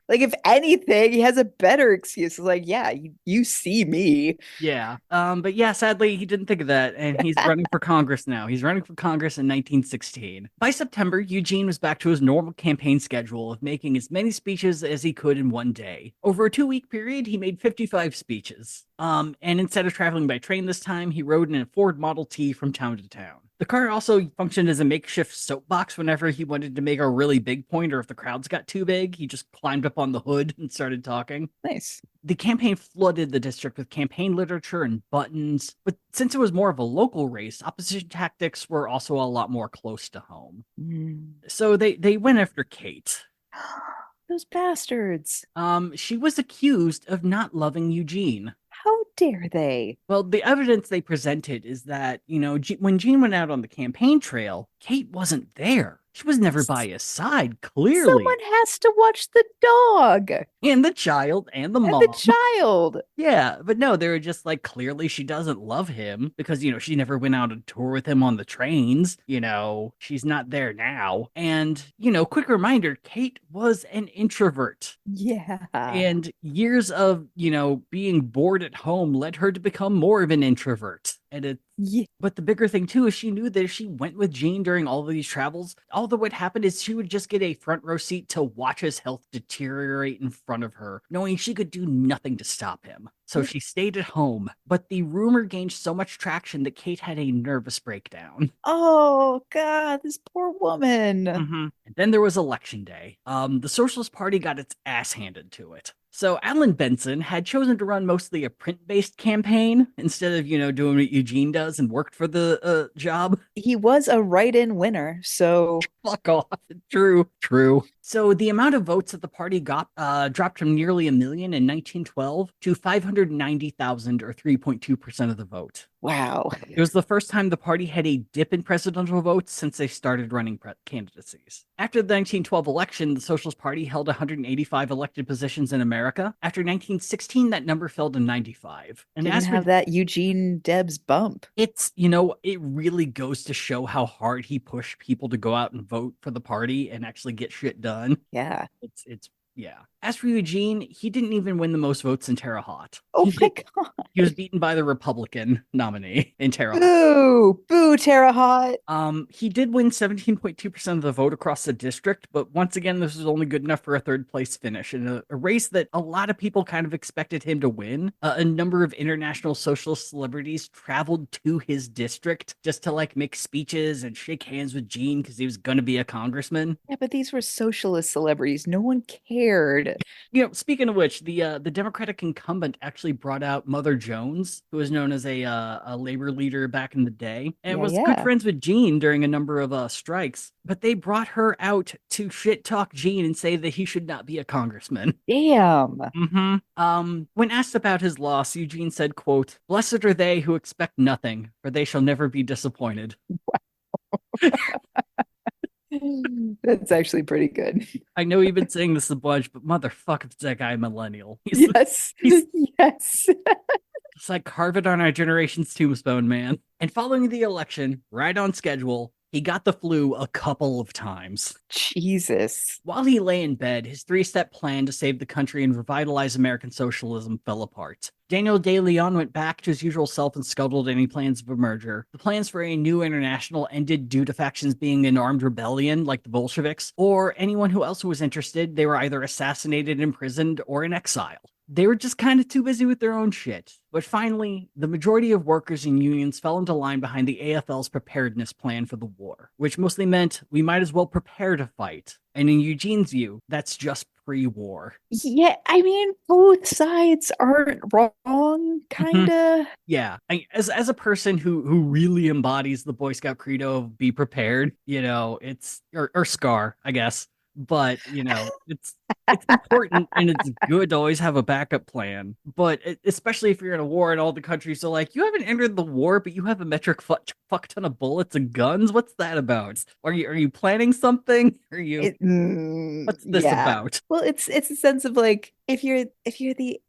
Like, if anything, he has a better excuse. Like, yeah, you see me. Yeah. But yeah, sadly, he didn't think of that. And he's running for Congress now. He's running for Congress in 1916. By September, Eugene was back to his normal campaign schedule of making as many speeches as he could in one day. Over a 2-week period, he made 55 speeches. And instead of traveling by train this time, he rode in a Ford Model T from town to town. The car also functioned as a makeshift soapbox whenever he wanted to make a really big point, or if the crowds got too big, he just climbed up on the hood and started talking. Nice. The campaign flooded the district with campaign literature and buttons, but since it was more of a local race, opposition tactics were also a lot more close to home. So they went after Kate. Those bastards. She was accused of not loving Eugene. How dare they? Well, the evidence they presented is that, when Gene went out on the campaign trail, Kate wasn't there. She was never by his side, clearly. Someone has to watch the dog. And the child and the mom. And the child. Yeah, but no, they were just like, clearly she doesn't love him because, she never went out on tour with him on the trains. She's not there now. And, quick reminder, Kate was an introvert. Yeah. And years of, being bored at home led her to become more of an introvert. And but the bigger thing too is she knew that if she went with Gene during all of these travels, all that would happen is she would just get a front row seat to watch his health deteriorate in front of her, knowing she could do nothing to stop him. So she stayed at home, but the rumor gained so much traction that Kate had a nervous breakdown. Oh God, this poor woman. And then there was election day. The Socialist Party got its ass handed to it. So Alan Benson had chosen to run mostly a print-based campaign instead of, doing what Eugene does and worked for the job. He was a write-in winner, so... Fuck off. True. So the amount of votes that the party got dropped from nearly 1 million in 1912 to 590,000, or 3.2% of the vote. Wow. It was the first time the party had a dip in presidential votes since they started running candidacies. After the 1912 election, the Socialist Party held 185 elected positions in America. After 1916, that number fell to 95. And didn't have that Eugene Debs bump. It's, it really goes to show how hard he pushed people to go out and vote for the party and actually get shit done. Yeah. Yeah. As for Eugene, he didn't even win the most votes in Terre Haute. Oh my God. He was beaten by the Republican nominee in Terre Haute. Boo, Terre Haute. He did win 17.2% of the vote across the district, but once again, this was only good enough for a third place finish in a race that a lot of people kind of expected him to win. A number of international socialist celebrities traveled to his district just to make speeches and shake hands with Gene because he was going to be a congressman. Yeah, but these were socialist celebrities. No one cared. prepared. Speaking of which, the Democratic incumbent actually brought out Mother Jones, who was known as a labor leader back in the day, and Yeah, was good yeah. friends with Gene during a number of strikes. But they brought her out to shit talk Gene and say that he should not be a congressman. Damn. When asked about his loss, Eugene said, quote, "Blessed are they who expect nothing, for they shall never be disappointed." That's actually pretty good. I know you've been saying this a bunch, but motherfucker, is that guy a millennial? Yes. He's Yes. It's like carve it on our generation's tombstone, man. And following the election, right on schedule, he got the flu a couple of times. Jesus. While he lay in bed, his three-step plan to save the country and revitalize American socialism fell apart. Daniel De Leon went back to his usual self and scuttled any plans of a merger. The plans for a new international ended due to factions being in armed rebellion, like the Bolsheviks, or anyone who else was interested, they were either assassinated, imprisoned, or in exile. They were just kind of too busy with their own shit. But finally, the majority of workers and unions fell into line behind the AFL's preparedness plan for the war, which mostly meant we might as well prepare to fight. And in Eugene's view, that's just pre-war. Yeah, I mean, both sides aren't wrong, kind of. Yeah, as a person who really embodies the Boy Scout credo of be prepared, it's or SCAR, I guess. But it's important and it's good to always have a backup plan. But especially if you're in a war and all the countries are like, you haven't entered the war, but you have a metric fuck ton of bullets and guns. What's that about? Are you planning something? What's this Yeah. about? Well, it's a sense of like if you're the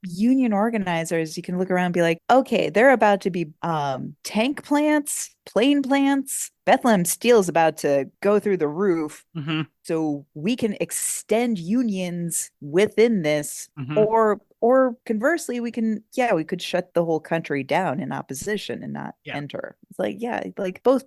union organizers, you can look around and be like, okay, they're about to be tank plants, plane plants. Bethlehem Steel's about to go through the roof. Mm-hmm. So we can extend unions within this, Mm-hmm. or conversely, we could shut the whole country down in opposition and not Yeah. enter. It's like, yeah, like both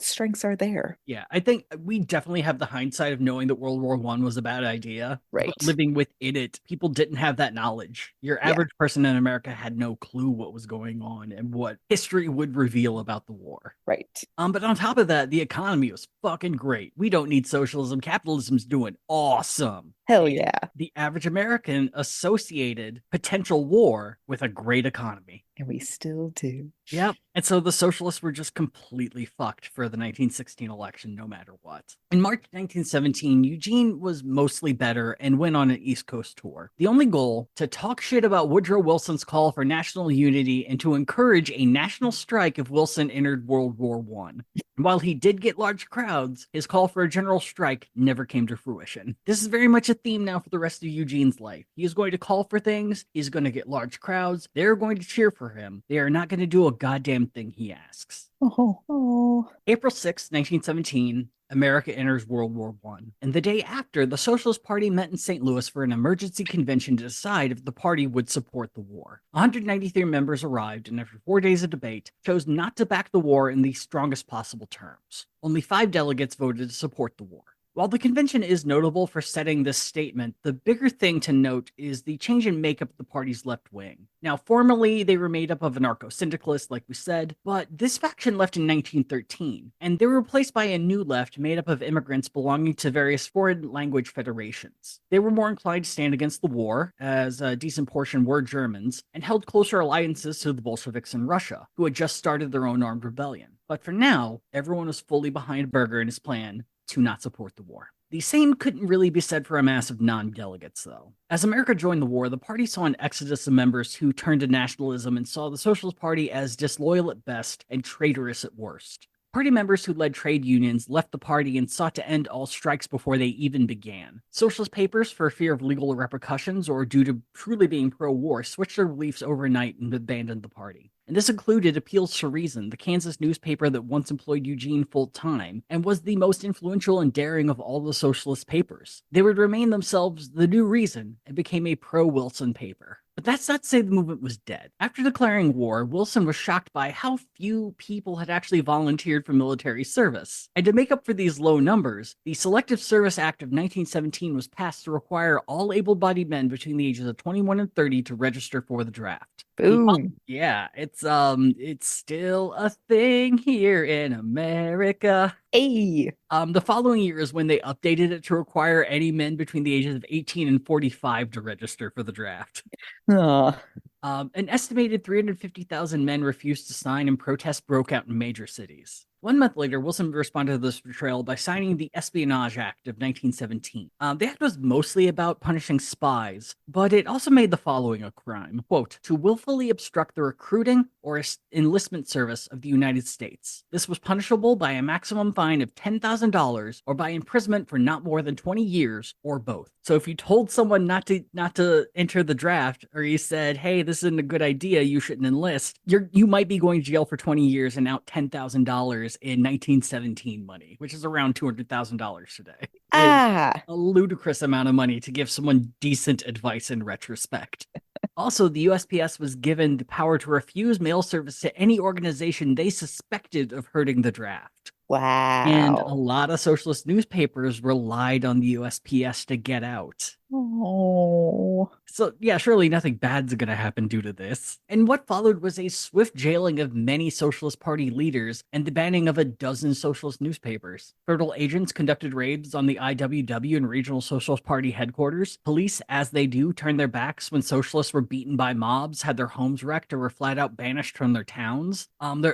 strengths are there. Yeah, I think we definitely have the hindsight of knowing that World War I was a bad idea. Right. But living within it, people didn't have that knowledge. Your Yeah. average person in America had no clue what was going on and what history would reveal about the war. Right. But on top of that, the economy was fucking great. We don't need socialism. Capitalism's doing awesome. Hell yeah. The average American associated potential war with a great economy. And we still do. Yep. And so the socialists were just completely fucked for the 1916 election, no matter what. In March 1917, Eugene was mostly better and went on an East Coast tour. The only goal, to talk shit about Woodrow Wilson's call for national unity and to encourage a national strike if Wilson entered World War I. And while he did get large crowds, his call for a general strike never came to fruition. This is very much a theme now for the rest of Eugene's life. He is going to call for things, he's going to get large crowds, they're going to cheer for him. They are not going to do a goddamn thing he asks. Oh. April 6, 1917, America enters World War I. And the day after, the Socialist Party met in St. Louis for an emergency convention to decide if the party would support the war. 193 members arrived, and after 4 days of debate, chose not to back the war in the strongest possible terms. Only 5 delegates voted to support the war. While the convention is notable for setting this statement, the bigger thing to note is the change in makeup of the party's left wing. Now, formally, they were made up of anarcho-syndicalists, like we said, but this faction left in 1913, and they were replaced by a new left made up of immigrants belonging to various foreign language federations. They were more inclined to stand against the war, as a decent portion were Germans, and held closer alliances to the Bolsheviks in Russia, who had just started their own armed rebellion. But for now, everyone was fully behind Berger and his plan to not support the war. The same couldn't really be said for a mass of non-delegates, though. As America joined the war, the party saw an exodus of members who turned to nationalism and saw the Socialist Party as disloyal at best and traitorous at worst. Party members who led trade unions left the party and sought to end all strikes before they even began. Socialist papers, for fear of legal repercussions or due to truly being pro-war, switched their beliefs overnight and abandoned the party. And this included Appeals to Reason, the Kansas newspaper that once employed Eugene full-time and was the most influential and daring of all the socialist papers. They would remain themselves the New Reason and became a pro-Wilson paper. But that's not to say the movement was dead. After declaring war, Wilson was shocked by how few people had actually volunteered for military service. And to make up for these low numbers, the Selective Service Act of 1917 was passed to require all able-bodied men between the ages of 21 and 30 to register for the draft. Boom. Yeah, it's still a thing here in America. Hey. The following year is when they updated it to require any men between the ages of 18 and 45 to register for the draft. Aw. An estimated 350,000 men refused to sign, and protests broke out in major cities. 1 month later, Wilson responded to this betrayal by signing the Espionage Act of 1917. The act was mostly about punishing spies, but it also made the following a crime, quote, to willfully obstruct the recruiting or enlistment service of the United States. This was punishable by a maximum fine of $10,000 or by imprisonment for not more than 20 years or both. So if you told someone not to enter the draft, or you said, hey, this isn't a good idea, you shouldn't enlist, you might be going to jail for 20 years and out $10,000 in 1917 money, which is around $200,000 today. It's Ah. a ludicrous amount of money to give someone decent advice in retrospect. Also, the USPS was given the power to refuse mail service to any organization they suspected of hurting the draft. And a Wow. lot of socialist newspapers relied on the USPS to get out. Oh. So, yeah, surely nothing bad's going to happen due to this. And what followed was a swift jailing of many Socialist Party leaders and the banning of a dozen socialist newspapers. Federal agents conducted raids on the IWW and regional Socialist Party headquarters. Police, as they do, turned their backs when socialists were beaten by mobs, had their homes wrecked, or were flat out banished from their towns.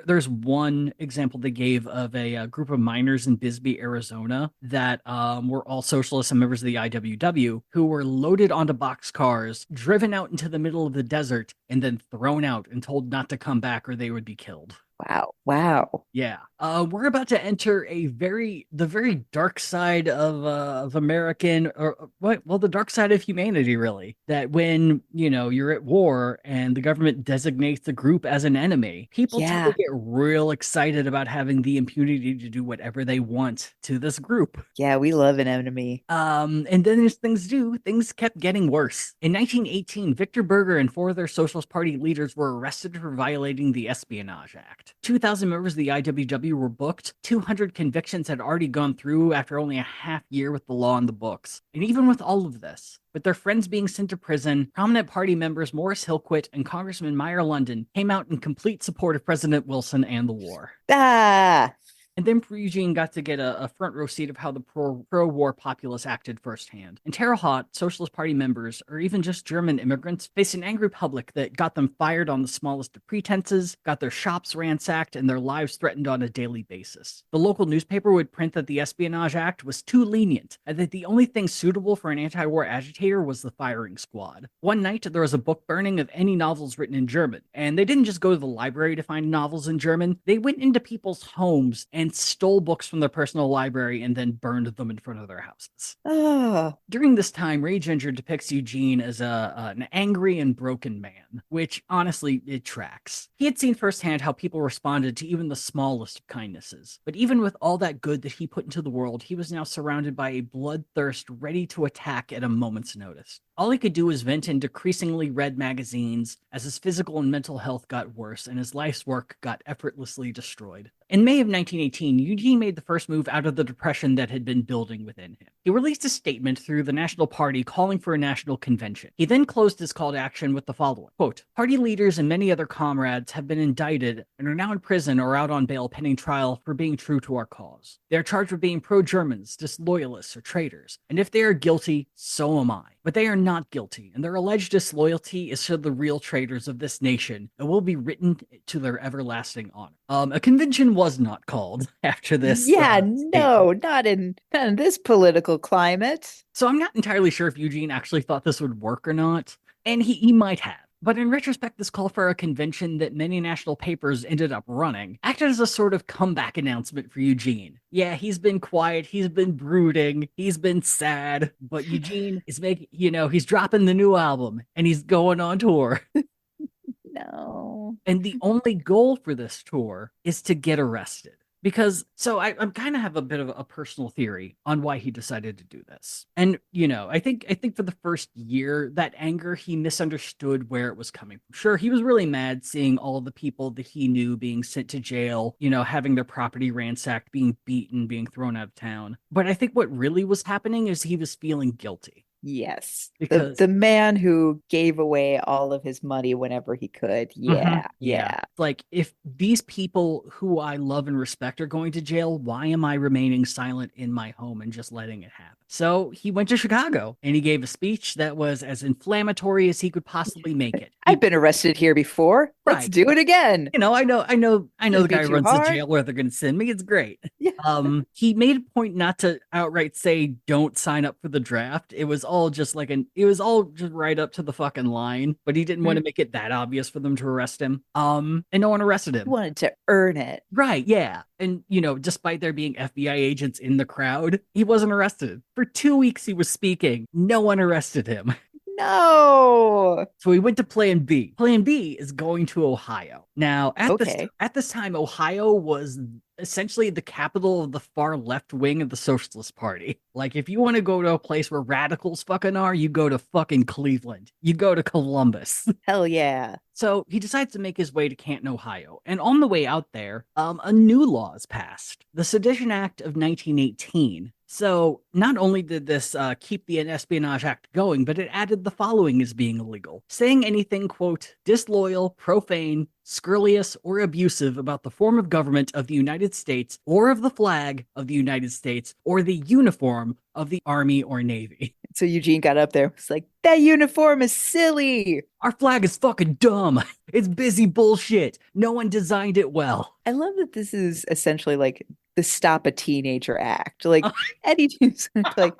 There's one example they gave of a group of miners in Bisbee, Arizona, that were all socialists and members of the IWW, who were loaded onto boxcars, driven out into the middle of the desert, and then thrown out and told not to come back or they would be killed. Wow. Wow. Yeah. We're about to enter the very dark side of American, or well, the dark side of humanity, really. That when, you're at war and the government designates the group as an enemy, people tend to Yeah. get real excited about having the impunity to do whatever they want to this group. Yeah, we love an enemy. And then as things kept getting worse. In 1918, Victor Berger and 4 other Socialist Party leaders were arrested for violating the Espionage Act. 2,000 members of the IWW were booked. 200 convictions had already gone through after only a half year with the law in the books. And even with all of this, with their friends being sent to prison, prominent party members Morris Hillquit and Congressman Meyer London came out in complete support of President Wilson and the war. Ah. And then Eugene got to get a front row seat of how the pro-war populace acted firsthand. In Terre Haute, Socialist Party members, or even just German immigrants, faced an angry public that got them fired on the smallest of pretenses, got their shops ransacked, and their lives threatened on a daily basis. The local newspaper would print that the Espionage Act was too lenient, and that the only thing suitable for an anti-war agitator was the firing squad. One night, there was a book burning of any novels written in German, and they didn't just go to the library to find novels in German, they went into people's homes and stole books from their personal library and then burned them in front of their houses. Oh. During this time, Ray Ginger depicts Eugene as an angry and broken man, which honestly, it tracks. He had seen firsthand how people responded to even the smallest of kindnesses. But even with all that good that he put into the world, he was now surrounded by a bloodthirst ready to attack at a moment's notice. All he could do was vent in decreasingly read magazines as his physical and mental health got worse and his life's work got effortlessly destroyed. In May of 1918, Eugene made the first move out of the depression that had been building within him. He released a statement through the National Party calling for a national convention. He then closed his call to action with the following, quote, party leaders and many other comrades have been indicted and are now in prison or out on bail pending trial for being true to our cause. They are charged with being pro-Germans, disloyalists, or traitors, and if they are guilty, so am I. But they are not guilty, and their alleged disloyalty is to the real traitors of this nation and will be written to their everlasting honor. A convention was not called after this. Yeah, no, not in this political climate. So I'm not entirely sure if Eugene actually thought this would work or not, and he might have. But in retrospect, this call for a convention that many national papers ended up running acted as a sort of comeback announcement for Eugene. Yeah, he's been quiet, he's been brooding, he's been sad, but Eugene is making, he's dropping the new album and he's going on tour. No. And the only goal for this tour is to get arrested. Because, so I kind of have a bit of a personal theory on why he decided to do this. And, I think for the first year, that anger, he misunderstood where it was coming from. Sure, he was really mad seeing all the people that he knew being sent to jail, having their property ransacked, being beaten, being thrown out of town. But I think what really was happening is he was feeling guilty. Yes. The because the man who gave away all of his money whenever he could. Mhm. Yeah. Yeah. Yeah. Like, if these people who I love and respect are going to jail, why am I remaining silent in my home and just letting it happen? So he went to Chicago and he gave a speech that was as inflammatory as he could possibly make it. I've been arrested here before. Let's Right. do it again. I know Didn't the guy beat who you runs the hard. jail where they're going to send me. It's great. Yeah. He made a point not to outright say don't sign up for the draft. It was all just right up to the fucking line, but he didn't want Mhm. to make it that obvious for them to arrest him. And no one arrested He him. wanted to earn it. Right, yeah. And despite there being FBI agents in the crowd, he wasn't arrested. For 2 weeks he was speaking. No one arrested him. No. So we went to Plan B. Plan B is going to Ohio. Now, Okay. at this time, Ohio was essentially the capital of the far left wing of the Socialist Party. Like, if you want to go to a place where radicals fucking are, you go to fucking Cleveland. You go to Columbus. Hell yeah. So he decides to make his way to Canton, Ohio. And on the way out there, a new law is passed, the Sedition Act of 1918. So not only did this keep the Espionage Act going, but it added the following as being illegal: saying anything, quote, disloyal, profane, scurrilous, or abusive about the form of government of the United States, or of the flag of the United States, or the uniform of the Army or Navy. So Eugene got up there. Was like, that uniform is silly. Our flag is fucking dumb. It's busy bullshit. No one designed it well. I love that this is essentially like the Stop a Teenager Act. Like anything's like,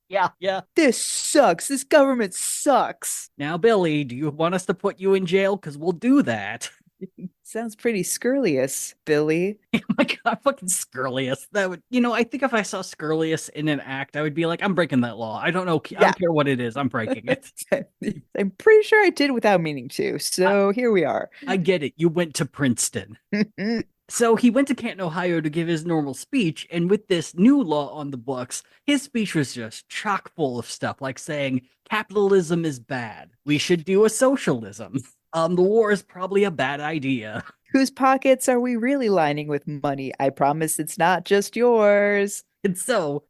Yeah, yeah. this sucks. This government sucks. Now, Billy, do you want us to put you in jail? Because we'll do that. Sounds pretty scurrilous, Billy. Oh my God, fucking scurrilous. That would, I think if I saw scurrilous in an act, I would be like, I'm breaking that law. I don't know. I Yeah. don't care what it is. I'm breaking it. I'm pretty sure I did without meaning to. So here we are. I get it. You went to Princeton. So he went to Canton, Ohio to give his normal speech. And with this new law on the books, his speech was just chock full of stuff like saying capitalism is bad. We should do a socialism. The war is probably a bad idea. Whose pockets are we really lining with money? I promise it's not just yours. And so,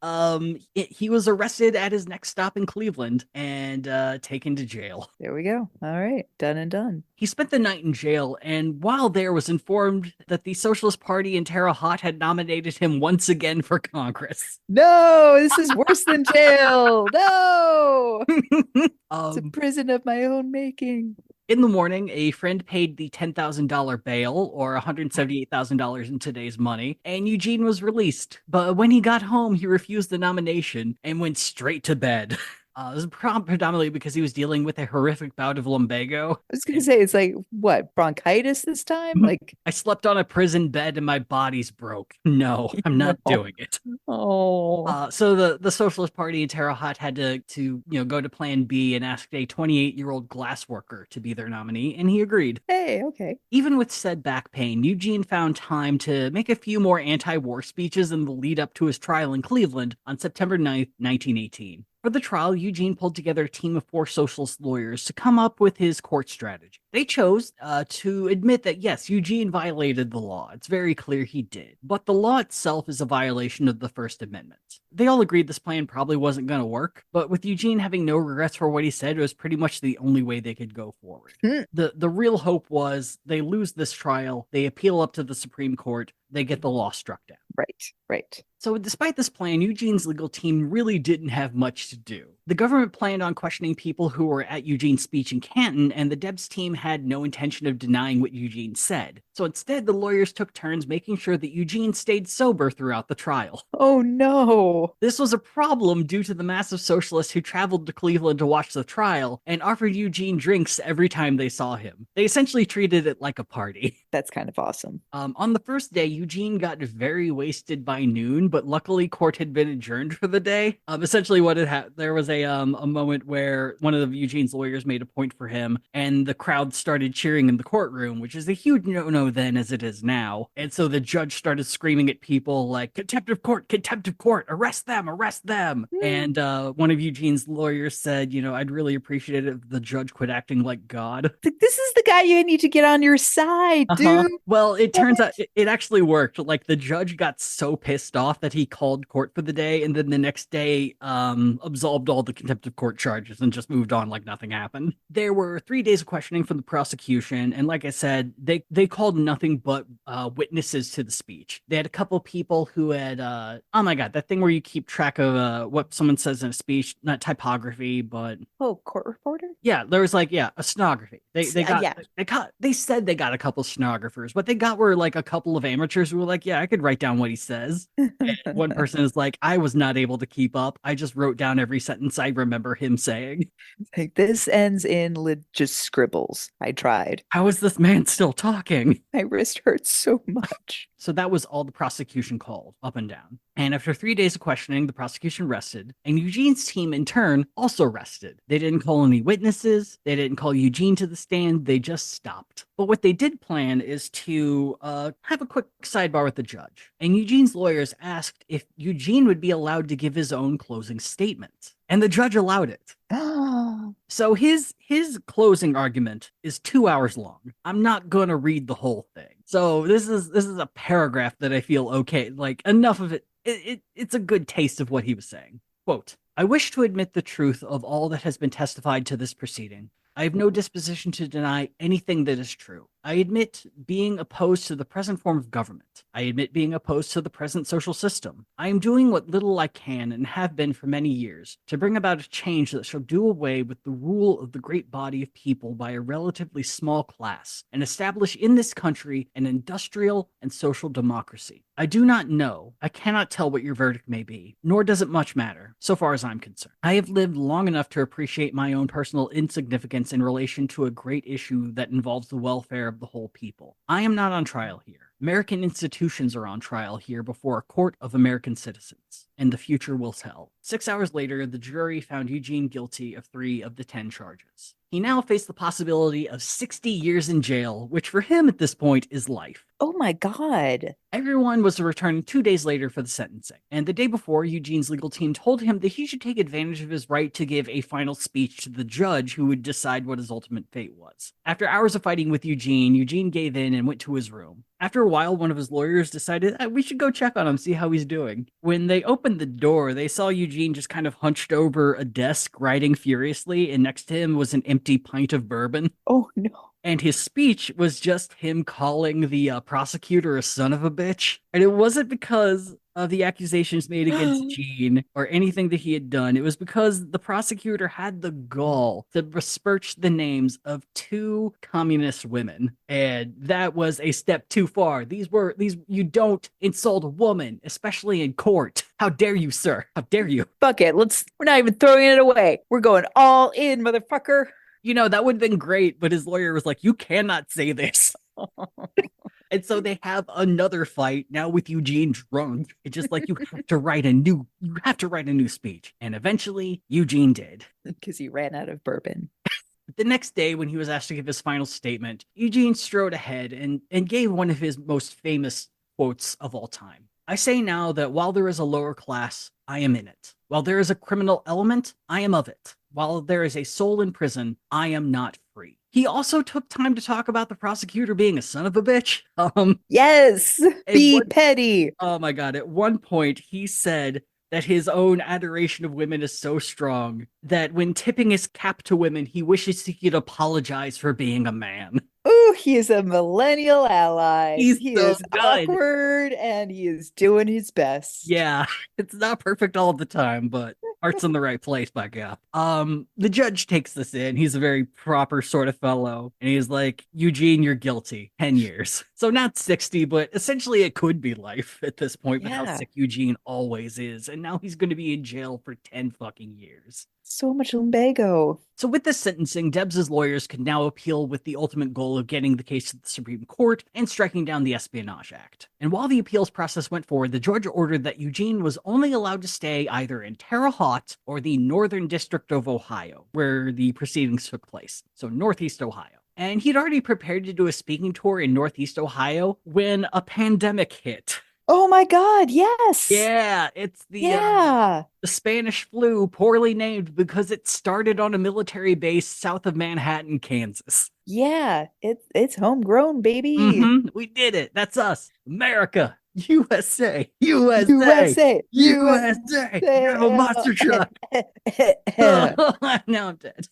he was arrested at his next stop in Cleveland and taken to jail. There we go. All right. Done and done. He spent the night in jail, and while there was informed that the Socialist Party in Terre Haute had nominated him once again for Congress. No, this is worse than jail. No. It's a Um, prison of my own making. in the morning, a friend paid the $10,000 bail, or $178,000 in today's money, and Eugene was released. But when he got home, he refused the nomination and went straight to bed. This is predominantly because he was dealing with a horrific bout of lumbago. I was gonna say it's like what, bronchitis this time? Like I slept on a prison bed and my body's broke. No, I'm not No. doing it. Oh. So the Socialist Party in Terre Haute had to go to Plan B and ask a 28-year-old glass worker to be their nominee, and he agreed. Hey, okay. Even with said back pain, Eugene found time to make a few more anti-war speeches in the lead up to his trial in Cleveland on September 9th, 1918. For the trial, Eugene pulled together a team of 4 socialist lawyers to come up with his court strategy. They chose to admit that, yes, Eugene violated the law. It's very clear he did. But the law itself is a violation of the First Amendment. They all agreed this plan probably wasn't going to work, but with Eugene having no regrets for what he said, it was pretty much the only way they could go forward. The real hope was they lose this trial, they appeal up to the Supreme Court, they get the law struck down. Right, right. So despite this plan, Eugene's legal team really didn't have much to do. The government planned on questioning people who were at Eugene's speech in Canton, and the Debs team had no intention of denying what Eugene said. So instead, the lawyers took turns making sure that Eugene stayed sober throughout the trial. Oh no. This was a problem due to the massive socialists who traveled to Cleveland to watch the trial and offered Eugene drinks every time they saw him. They essentially treated it like a party. That's kind of awesome. On the first day, Eugene got very wasted by noon, but luckily court had been adjourned for the day. Essentially what had happened, there was a moment where one of Eugene's lawyers made a point for him, and the crowd started cheering in the courtroom, which is a huge no-no then as it is now. And so the judge started screaming at people like, contempt of court, arrest them. And one of Eugene's lawyers said, I'd really appreciate it if the judge quit acting like God. This is the guy you need to get on your side, dude. Well, it turns out it actually worked. Like, the judge got so pissed off that he called court for the day, and then the next day absolved all the contempt of court charges and just moved on like nothing happened. There were 3 days of questioning from the prosecution, and like I said, they called nothing but witnesses to the speech. They had a couple people who had oh my god, that thing where you keep track of what someone says in a speech, not typography, but Oh, court reporter? yeah, there was like, yeah, a stenography. Yeah. They said they got a couple stenographers. What they got were like a couple of amateurs who were like, yeah, I could write down what he says. And one person is like, I was not able to keep up. I just wrote down every sentence I remember him saying. Like, this ends in just scribbles. I tried. How is this man still talking? My wrist hurts so much. So that was all the prosecution called, up and down. And after 3 days of questioning, the prosecution rested, and Eugene's team in turn also rested. They didn't call any witnesses, they didn't call Eugene to the stand, they just stopped. But what they did plan is to have a quick sidebar with the judge. And Eugene's lawyers asked if Eugene would be allowed to give his own closing statement. And the judge allowed it. So his closing argument is 2 hours long. I'm not going to read the whole thing. So this is a paragraph that I feel okay, like enough of it. It's a good taste of what he was saying. Quote, I wish to admit the truth of all that has been testified to this proceeding. I have no disposition to deny anything that is true. I admit being opposed to the present form of government. I admit being opposed to the present social system. I am doing what little I can and have been for many years to bring about a change that shall do away with the rule of the great body of people by a relatively small class and establish in this country an industrial and social democracy. I do not know. I cannot tell what your verdict may be, nor does it much matter, so far as I'm concerned. I have lived long enough to appreciate my own personal insignificance in relation to a great issue that involves the welfare of the whole people. I am not on trial here. American institutions are on trial here before a court of American citizens, and the future will tell. 6 hours later, the jury found Eugene guilty of 3 of the 10 charges. He now faced the possibility of 60 years in jail, which for him at this point is life. Oh my God. Everyone was to return 2 days later for the sentencing, and the day before, Eugene's legal team told him that he should take advantage of his right to give a final speech to the judge who would decide what his ultimate fate was. After hours of fighting with Eugene gave in and went to his room. After a while, one of his lawyers decided we should go check on him, see how he's doing. When they opened the door, they saw Eugene just kind of hunched over a desk, writing furiously, and next to him was an empty pint of bourbon. Oh no. And his speech was just him calling the prosecutor a son of a bitch. And it wasn't because of the accusations made against Gene or anything that he had done. It was because the prosecutor had the gall to besmirch the names of 2 communist women. And that was a step too far. You don't insult a woman, especially in court. How dare you, sir? How dare you? Fuck it. We're not even throwing it away. We're going all in, motherfucker. You know, that would have been great, but his lawyer was like, you cannot say this. And so they have another fight now with Eugene drunk. It's just like you have to write a new speech. And eventually Eugene did. Because he ran out of bourbon. The next day, when he was asked to give his final statement, Eugene strode ahead and gave one of his most famous quotes of all time. I say now that while there is a lower class, I am in it. While there is a criminal element, I am of it. While there is a soul in prison, I am not free. He also took time to talk about the prosecutor being a son of a bitch. Yes, be petty. Oh my God. At one point, he said that his own adoration of women is so strong that when tipping his cap to women, he wishes he could apologize for being a man. Ooh, he is a millennial ally. He so is good. Awkward and he is doing his best. Yeah, it's not perfect all the time, but heart's in the right place, by God. The judge takes this in. He's a very proper sort of fellow, and he's like, Eugene, you're guilty. 10 years. So not 60, but essentially it could be life at this point with how sick Eugene always is. And now he's going to be in jail for 10 fucking years. So much lumbago. So with this sentencing, Debs' lawyers could now appeal with the ultimate goal of getting the case to the Supreme Court and striking down the Espionage Act. And while the appeals process went forward, the judge ordered that Eugene was only allowed to stay either in Terre Haute or the Northern District of Ohio, where the proceedings took place. So Northeast Ohio. And he'd already prepared to do a speaking tour in Northeast Ohio when a pandemic hit. Oh my God, yes. Yeah, it's the Spanish flu, poorly named because it started on a military base south of Manhattan, Kansas. Yeah, it's homegrown, baby. We did it. That's us. America. USA, USA, USA, USA. Grab a monster truck. USA. Now I'm dead.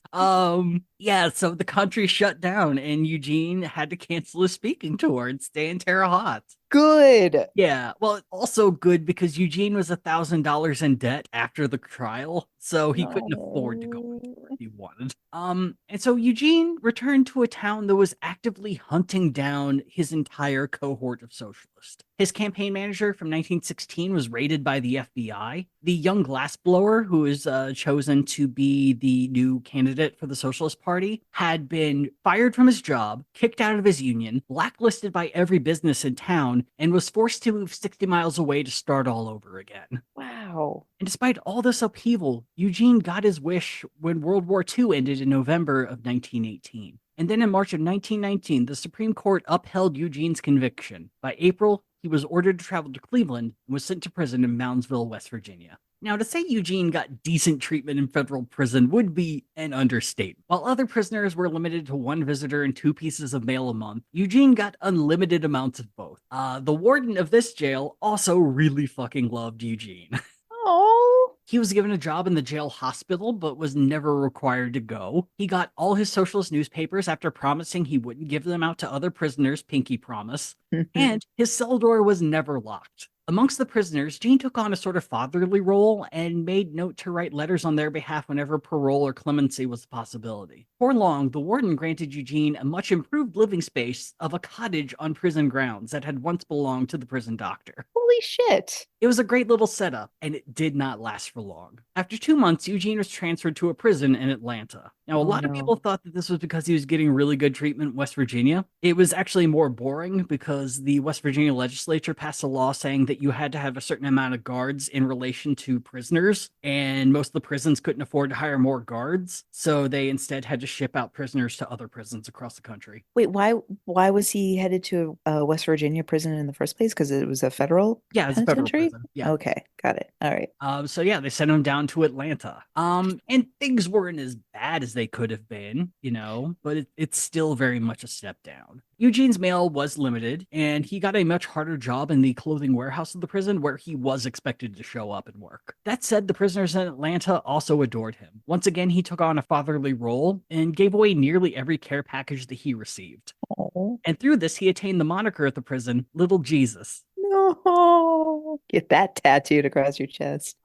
Yeah, so the country shut down and Eugene had to cancel his speaking tour and stay in Terre Haute. Good. Yeah, well, also good because Eugene was $1,000 in debt after the trial, so he couldn't afford to go on tour No. if he wanted. And so Eugene returned to a town that was actively hunting down his entire cohort of socialists. His campaign manager from 1916 was raided by the FBI. The young glassblower, who is chosen to be the new candidate for the Socialist Party, had been fired from his job, kicked out of his union, blacklisted by every business in town, and was forced to move 60 miles away to start all over again. Wow. And despite all this upheaval, Eugene got his wish when World War II ended in November of 1918. And then in March of 1919, the Supreme Court upheld Eugene's conviction. By April, he was ordered to travel to Cleveland and was sent to prison in Moundsville, West Virginia. Now, to say Eugene got decent treatment in federal prison would be an understatement. While other prisoners were limited to one visitor and 2 pieces of mail a month, Eugene got unlimited amounts of both. The warden of this jail also really fucking loved Eugene. Oh. He was given a job in the jail hospital, but was never required to go. He got all his socialist newspapers after promising he wouldn't give them out to other prisoners, pinky promise, and his cell door was never locked. Amongst the prisoners, Gene took on a sort of fatherly role and made note to write letters on their behalf whenever parole or clemency was a possibility. For long, the warden granted Eugene a much improved living space of a cottage on prison grounds that had once belonged to the prison doctor. Holy shit. It was a great little setup, and it did not last for long. After 2 months, Eugene was transferred to a prison in Atlanta. Now, a lot of people thought that this was because he was getting really good treatment in West Virginia. It was actually more boring because the West Virginia legislature passed a law saying that you had to have a certain amount of guards in relation to prisoners, and most of the prisons couldn't afford to hire more guards, so they instead had to ship out prisoners to other prisons across the country. Wait, why was he headed to a West Virginia prison in the first place? Because it was a federal Yeah, it's a federal penitentiary? prison. Yeah. Okay, got it. All right. So yeah, they sent him down to Atlanta. And things weren't as bad as they could have been, but it's still very much a step down. Eugene's mail was limited, and he got a much harder job in the clothing warehouse of the prison where he was expected to show up and work. That said, the prisoners in Atlanta also adored him. Once again, he took on a fatherly role and gave away nearly every care package that he received. Oh. And through this, he attained the moniker at the prison, Little Jesus. No. Get that tattooed across your chest.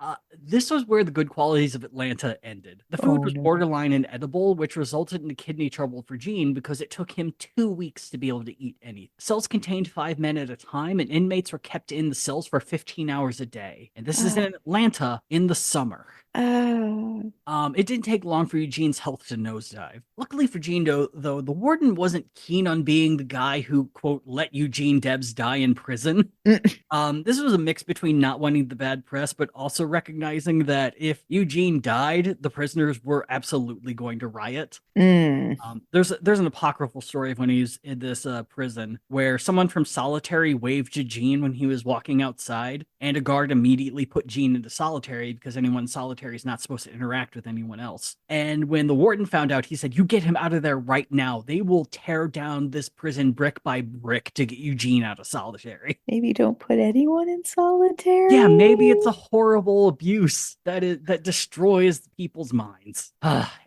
This was where the good qualities of Atlanta ended. The food was no. borderline inedible, which resulted in kidney trouble for Gene because it took him 2 weeks to be able to eat anything. Cells contained 5 men at a time, and inmates were kept in the cells for 15 hours a day. And this is in Atlanta in the summer. It didn't take long for Eugene's health to nosedive. Luckily for Gene, though, the warden wasn't keen on being the guy who, quote, let Eugene Debs die in prison. This was a mix between not wanting the bad press, but also recognizing that if Eugene died, the prisoners were absolutely going to riot. There's an apocryphal story of when he was in this prison where someone from solitary waved to Gene when he was walking outside, and a guard immediately put Gene into solitary because anyone in solitary is not supposed to interact with anyone else. And when the warden found out, he said, "You get him out of there right now. They will tear down this prison brick by brick to get Eugene out of solitary." Maybe don't put anyone in solitary. Yeah, maybe it's a horrible abuse that destroys people's minds.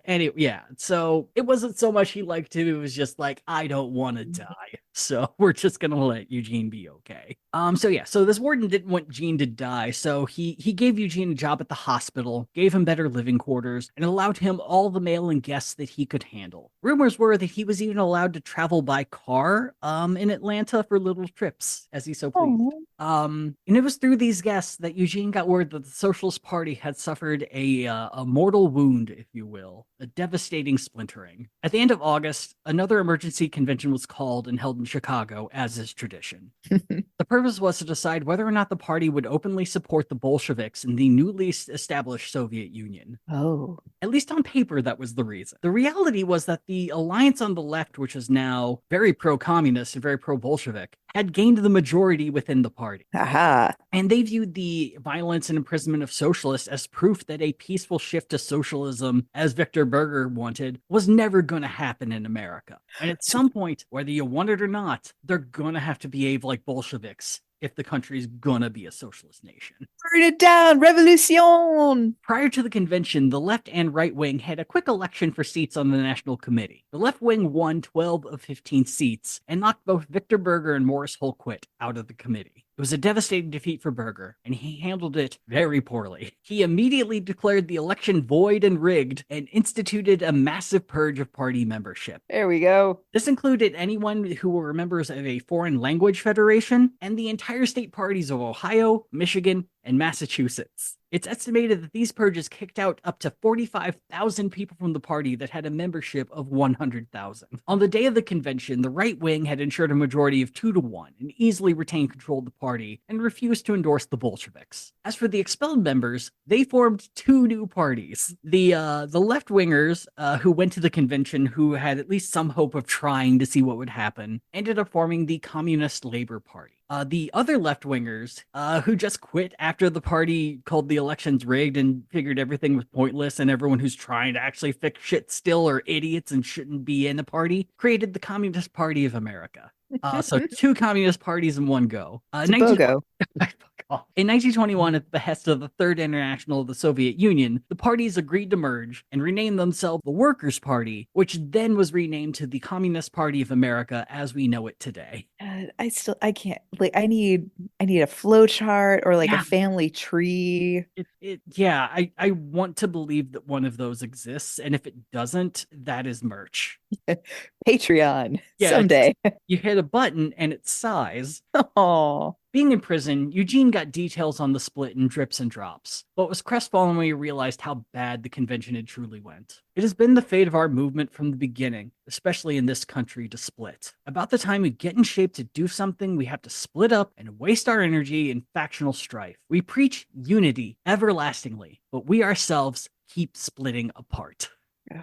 Anyway, yeah, so it wasn't so much he liked him, it was just like, I don't want to die, so we're just gonna let Eugene be okay. So this warden didn't want Gene to die, so he gave Eugene a job at the hospital, gave him better living quarters, and allowed him all the mail and guests that he could handle. Rumors were that he was even allowed to travel by car in Atlanta for little trips as he so pleased. And it was through these guests that Eugene got word that the Socialist Party had suffered a mortal wound, if you will, a devastating splintering. At the end of August, another emergency convention was called and held in Chicago, as is tradition. The purpose was to decide whether or not the party would openly support the Bolsheviks in the newly established Soviet Union. At least on paper, that was the reason. The reality was that the alliance on the left, which is now very pro-communist and very pro-Bolshevik, had gained the majority within the party. And they viewed the violence and imprisonment of socialists as proof that a peaceful shift to socialism, as Victor Berger wanted, was never going to happen in America. And at some point, whether you want it or not, they're going to have to behave like Bolsheviks if the country's gonna be a socialist nation. Burn it down, revolution. Prior to the convention, the left and right wing had a quick election for seats on the National Committee. The left wing won 12 of 15 seats and knocked both Victor Berger and Morris Holquist out of the committee. It was a devastating defeat for Berger, and he handled it very poorly. He immediately declared the election void and rigged and instituted a massive purge of party membership. There we go. This included anyone who were members of a foreign language federation and the entire state parties of Ohio, Michigan, and Massachusetts. It's estimated that these purges kicked out up to 45,000 people from the party that had a membership of 100,000. On the day of the convention, the right wing had ensured a majority of 2-1 and easily retained control of the party and refused to endorse the Bolsheviks. As for the expelled members, they formed 2 new parties. The left-wingers who went to the convention, who had at least some hope of trying to see what would happen, ended up forming the Communist Labor Party. The other left-wingers, who just quit after the party called the elections rigged and figured everything was pointless and everyone who's trying to actually fix shit still are idiots and shouldn't be in the party, created the Communist Party of America. So 2 communist parties in one go. BOGO. In 1921, at the behest of the Third International of the Soviet Union, the parties agreed to merge and rename themselves the Workers' Party, which then was renamed to the Communist Party of America as we know it today. I can't, like, I need a flow chart or like Yeah. a family tree. I want to believe that one of those exists, and if it doesn't, that is merch. Patreon Yeah, someday. You hit a button and it's size. Oh, Being in prison, Eugene got details on the split in drips and drops, but was crestfallen when he realized how bad the convention had truly went. It has been the fate of our movement from the beginning, especially in this country, to split. About the time we get in shape to do something, we have to split up and waste our energy in factional strife. We preach unity everlastingly, but we ourselves keep splitting apart.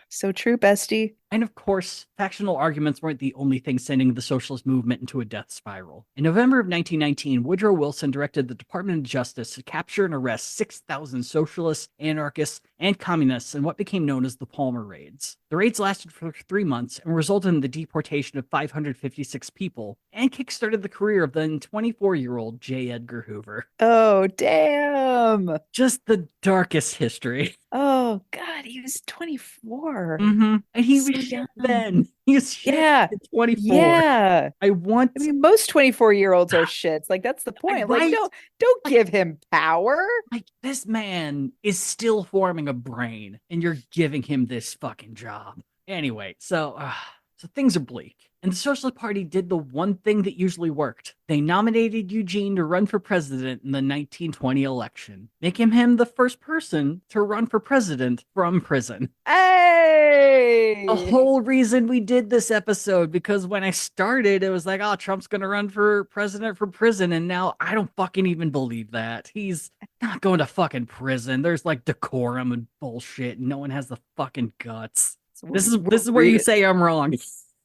so true, bestie. And of course, factional arguments weren't the only thing sending the socialist movement into a death spiral. In November of 1919, Woodrow Wilson directed the Department of Justice to capture and arrest 6,000 socialists, anarchists, and communists in what became known as the Palmer Raids. The raids lasted for 3 months and resulted in the deportation of 556 people and kickstarted the career of then 24-year-old J. Edgar Hoover. Oh, damn. Just the darkest history. Oh, God, he was 24. And he So was shit young. then. He was shit at 24. Yeah. I mean, most 24-year-olds are shits. Like, that's the point. Right. Like, don't give him power. Like, this man is still forming a brain, and you're giving him this fucking job. Anyway, so things are bleak. And the Socialist Party did the one thing that usually worked. They nominated Eugene to run for president in the 1920 election, making him the first person to run for president from prison. Hey! The whole reason we did this episode, because when I started, it was like, oh, Trump's going to run for president from prison. And now I don't fucking even believe that. He's not going to fucking prison. There's like decorum and bullshit. And no one has the fucking guts. This is where you say I'm wrong.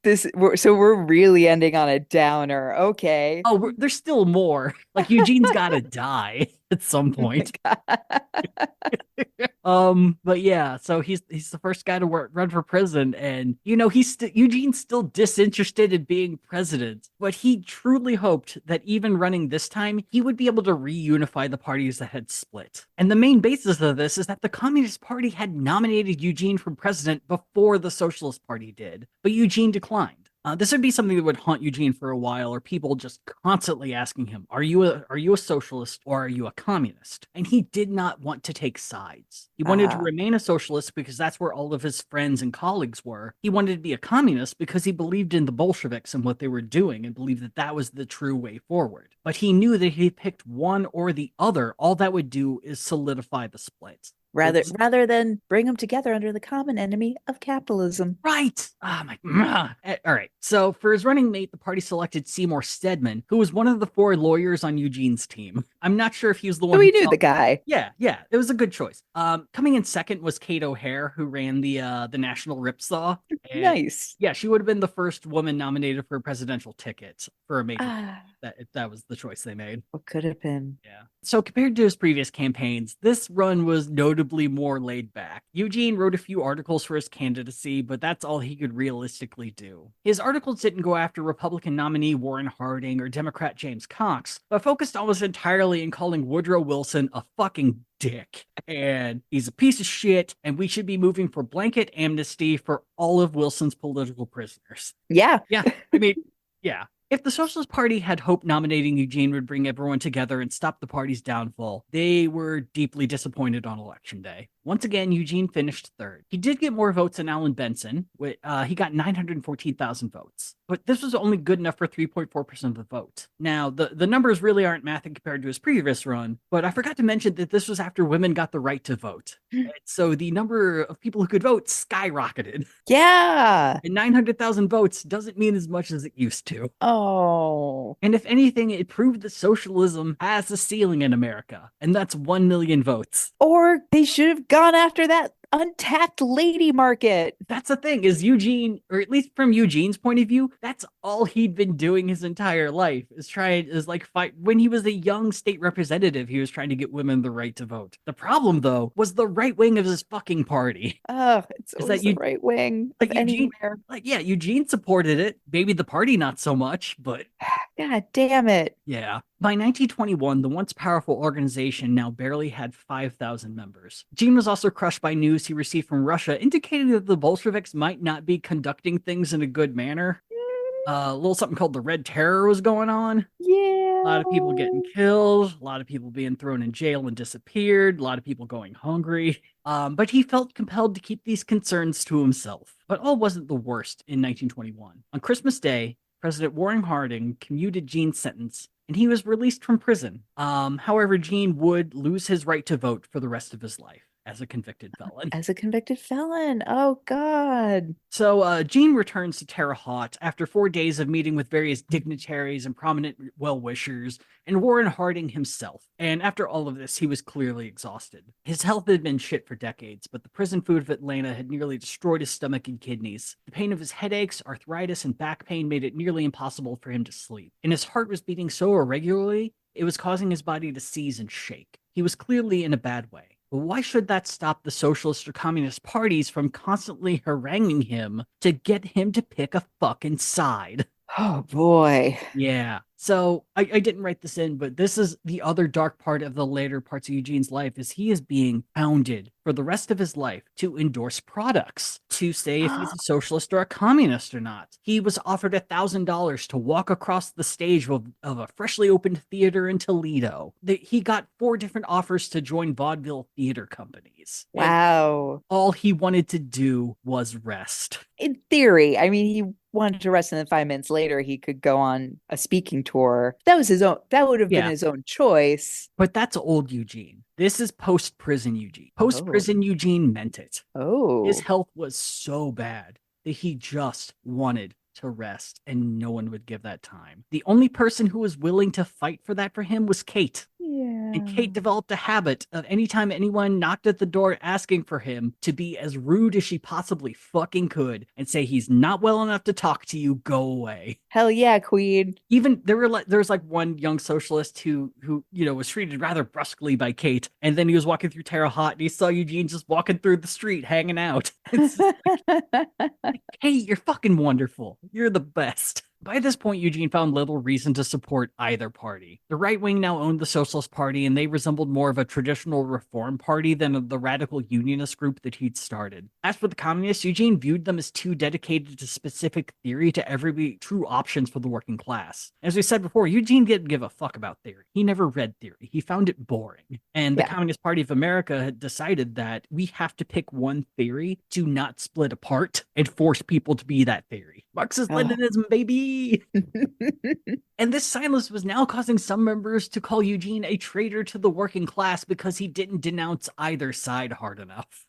So we're really ending on a downer. Okay. Oh, there's still more. Like, Eugene's got to die at some point. But yeah, so he's the first guy to run for president, and Eugene's still disinterested in being president, but he truly hoped that even running this time, he would be able to reunify the parties that had split. And the main basis of this is that the Communist Party had nominated Eugene for president before the Socialist Party did, but Eugene declined. This would be something that would haunt Eugene for a while, or people just constantly asking him, are you a socialist or are you a communist? And he did not want to take sides. He wanted to remain a socialist because that's where all of his friends and colleagues were. He wanted to be a communist because he believed in the Bolsheviks and what they were doing and believed that that was the true way forward. But he knew that if he picked one or the other, all that would do is solidify the split. Rather than bring them together under the common enemy of capitalism. Right. All right. So for his running mate, the party selected Seymour Stedman, who was one of the 4 lawyers on Eugene's team. I'm not sure if he was the So one who we knew saw. the guy. Yeah, yeah, it was a good choice. Coming in second was Kate O'Hare, who ran the National Ripsaw, and Nice. yeah, she would have been the first woman nominated for a presidential ticket for a major party. Ah, That was the choice they made. what could have been? Yeah. So compared to his previous campaigns, this run was notably more laid back. Eugene wrote a few articles for his candidacy, but that's all he could realistically do. His articles didn't go after Republican nominee Warren Harding or Democrat James Cox, but focused almost entirely in calling Woodrow Wilson a fucking dick. And he's a piece of shit, and we should be moving for blanket amnesty for all of Wilson's political prisoners. Yeah. Yeah. I mean, yeah. If the Socialist Party had hoped nominating Eugene would bring everyone together and stop the party's downfall, they were deeply disappointed on election day. Once again, Eugene finished third. He did get more votes than Alan Benson. He got 914,000 votes. But this was only good enough for 3.4% of the vote. Now, the numbers really aren't mathing compared to his previous run, but I forgot to mention that this was after women got the right to vote. And so the number of people who could vote skyrocketed. Yeah. And 900,000 votes doesn't mean as much as it used to. Oh. And if anything, it proved that socialism has a ceiling in America, and that's 1 million votes. Or they should have gone after that untapped lady market. That's the thing, is Eugene, or at least from Eugene's point of view, that's all he'd been doing his entire life, is like fight. When he was a young state representative, he was trying to get women the right to vote. The problem, though, was the right wing of his fucking party. Oh, it's Is always that the you, right wing of like Eugene, anywhere. yeah, Eugene supported it. Maybe the party not so much, but God damn it. yeah. By 1921, the once powerful organization now barely had 5,000 members. Gene was also crushed by news he received from Russia indicating that the Bolsheviks might not be conducting things in a good manner. A little something called the Red Terror was going on. Yeah. A lot of people getting killed, a lot of people being thrown in jail and disappeared, a lot of people going hungry. But he felt compelled to keep these concerns to himself. But all wasn't the worst in 1921. On Christmas Day, President Warren Harding commuted Gene's sentence, and he was released from prison. However, Gene would lose his right to vote for the rest of his life as a convicted felon. As a convicted felon. Oh, God. So Gene returns to Terre Haute after 4 days of meeting with various dignitaries and prominent well-wishers, and Warren Harding himself. And after all of this, he was clearly exhausted. His health had been shit for decades, but the prison food of Atlanta had nearly destroyed his stomach and kidneys. The pain of his headaches, arthritis, and back pain made it nearly impossible for him to sleep. And his heart was beating so irregularly, it was causing his body to seize and shake. He was clearly in a bad way. But why should that stop the socialist or communist parties from constantly haranguing him to get him to pick a fucking side? Oh, boy. Yeah. So I didn't write this in, but this is the other dark part of the later parts of Eugene's life is he is being hounded for the rest of his life to endorse products, to say if he's a socialist or a communist or not. He was offered $1,000 to walk across the stage of a freshly opened theater in Toledo. He got 4 different offers to join vaudeville theater companies. Wow. All he wanted to do was rest. In theory, I mean, he wanted to rest, and then 5 minutes later, he could go on a speaking tour. That was his own. That would have been his own choice. But that's old Eugene. This is post-prison Eugene. Post-prison Eugene meant it. Oh. His health was so bad that he just wanted to rest, and no one would give that time. The only person who was willing to fight for that for him was Kate. Yeah. And Kate developed a habit of anytime anyone knocked at the door asking for him to be as rude as she possibly fucking could and say he's not well enough to talk to you, go away. Hell yeah, queen. Even there was like one young socialist who was treated rather brusquely by Kate, and then he was walking through Terre Haute and he saw Eugene just walking through the street hanging out. It's like, Kate, you're fucking wonderful. You're the best. By this point, Eugene found little reason to support either party. The right wing now owned the Socialist Party, and they resembled more of a traditional reform party than the radical unionist group that he'd started. As for the communists, Eugene viewed them as too dedicated to specific theory to ever be true options for the working class. As we said before, Eugene didn't give a fuck about theory. He never read theory. He found it boring. And the Communist Party of America had decided that we have to pick one theory to not split apart and force people to be that theory. Marxist-Leninism, baby! And this silence was now causing some members to call Eugene a traitor to the working class because he didn't denounce either side hard enough.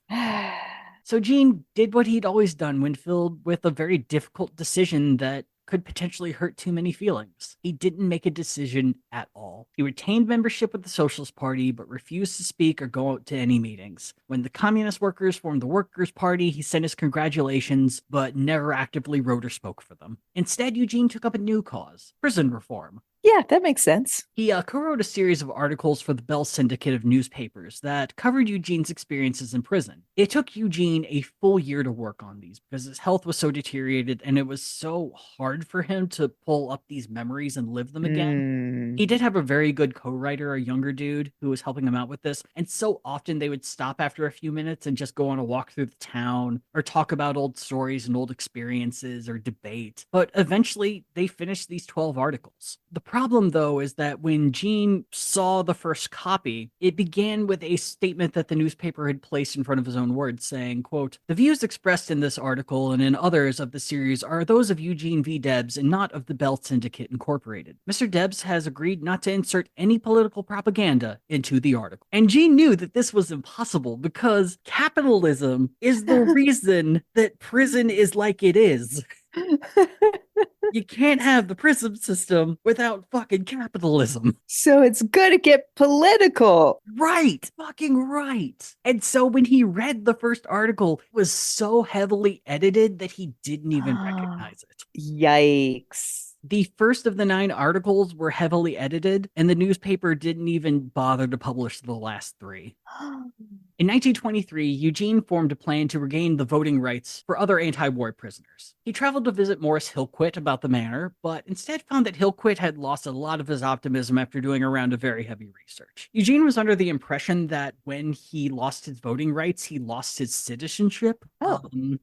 So Gene did what he'd always done when filled with a very difficult decision that could potentially hurt too many feelings. He didn't make a decision at all. He retained membership with the Socialist Party, but refused to speak or go out to any meetings. When the Communist workers formed the Workers' Party, he sent his congratulations, but never actively wrote or spoke for them. Instead, Eugene took up a new cause, prison reform. Yeah, that makes sense. He co-wrote a series of articles for the Bell Syndicate of newspapers that covered Eugene's experiences in prison. It took Eugene a full year to work on these because his health was so deteriorated and it was so hard for him to pull up these memories and live them again. He did have a very good co-writer, a younger dude, who was helping him out with this. And so often they would stop after a few minutes and just go on a walk through the town or talk about old stories and old experiences or debate. But eventually they finished these 12 articles. The problem, though, is that when Gene saw the first copy, it began with a statement that the newspaper had placed in front of his own words, saying, quote, "The views expressed in this article and in others of the series are those of Eugene V. Debs and not of the Bell Syndicate Incorporated. Mr. Debs has agreed not to insert any political propaganda into the article." And Gene knew that this was impossible because capitalism is the reason that prison is like it is. You can't have the prison system without fucking capitalism. So it's gonna get political. Right. Fucking right. And so when he read the first article, it was so heavily edited that he didn't even recognize it. Yikes. The first of the 9 articles were heavily edited, and the newspaper didn't even bother to publish the last 3. In 1923, Eugene formed a plan to regain the voting rights for other anti-war prisoners. He traveled to visit Morris Hillquit about the matter, but instead found that Hillquit had lost a lot of his optimism after doing a round of very heavy research. Eugene was under the impression that when he lost his voting rights, he lost his citizenship,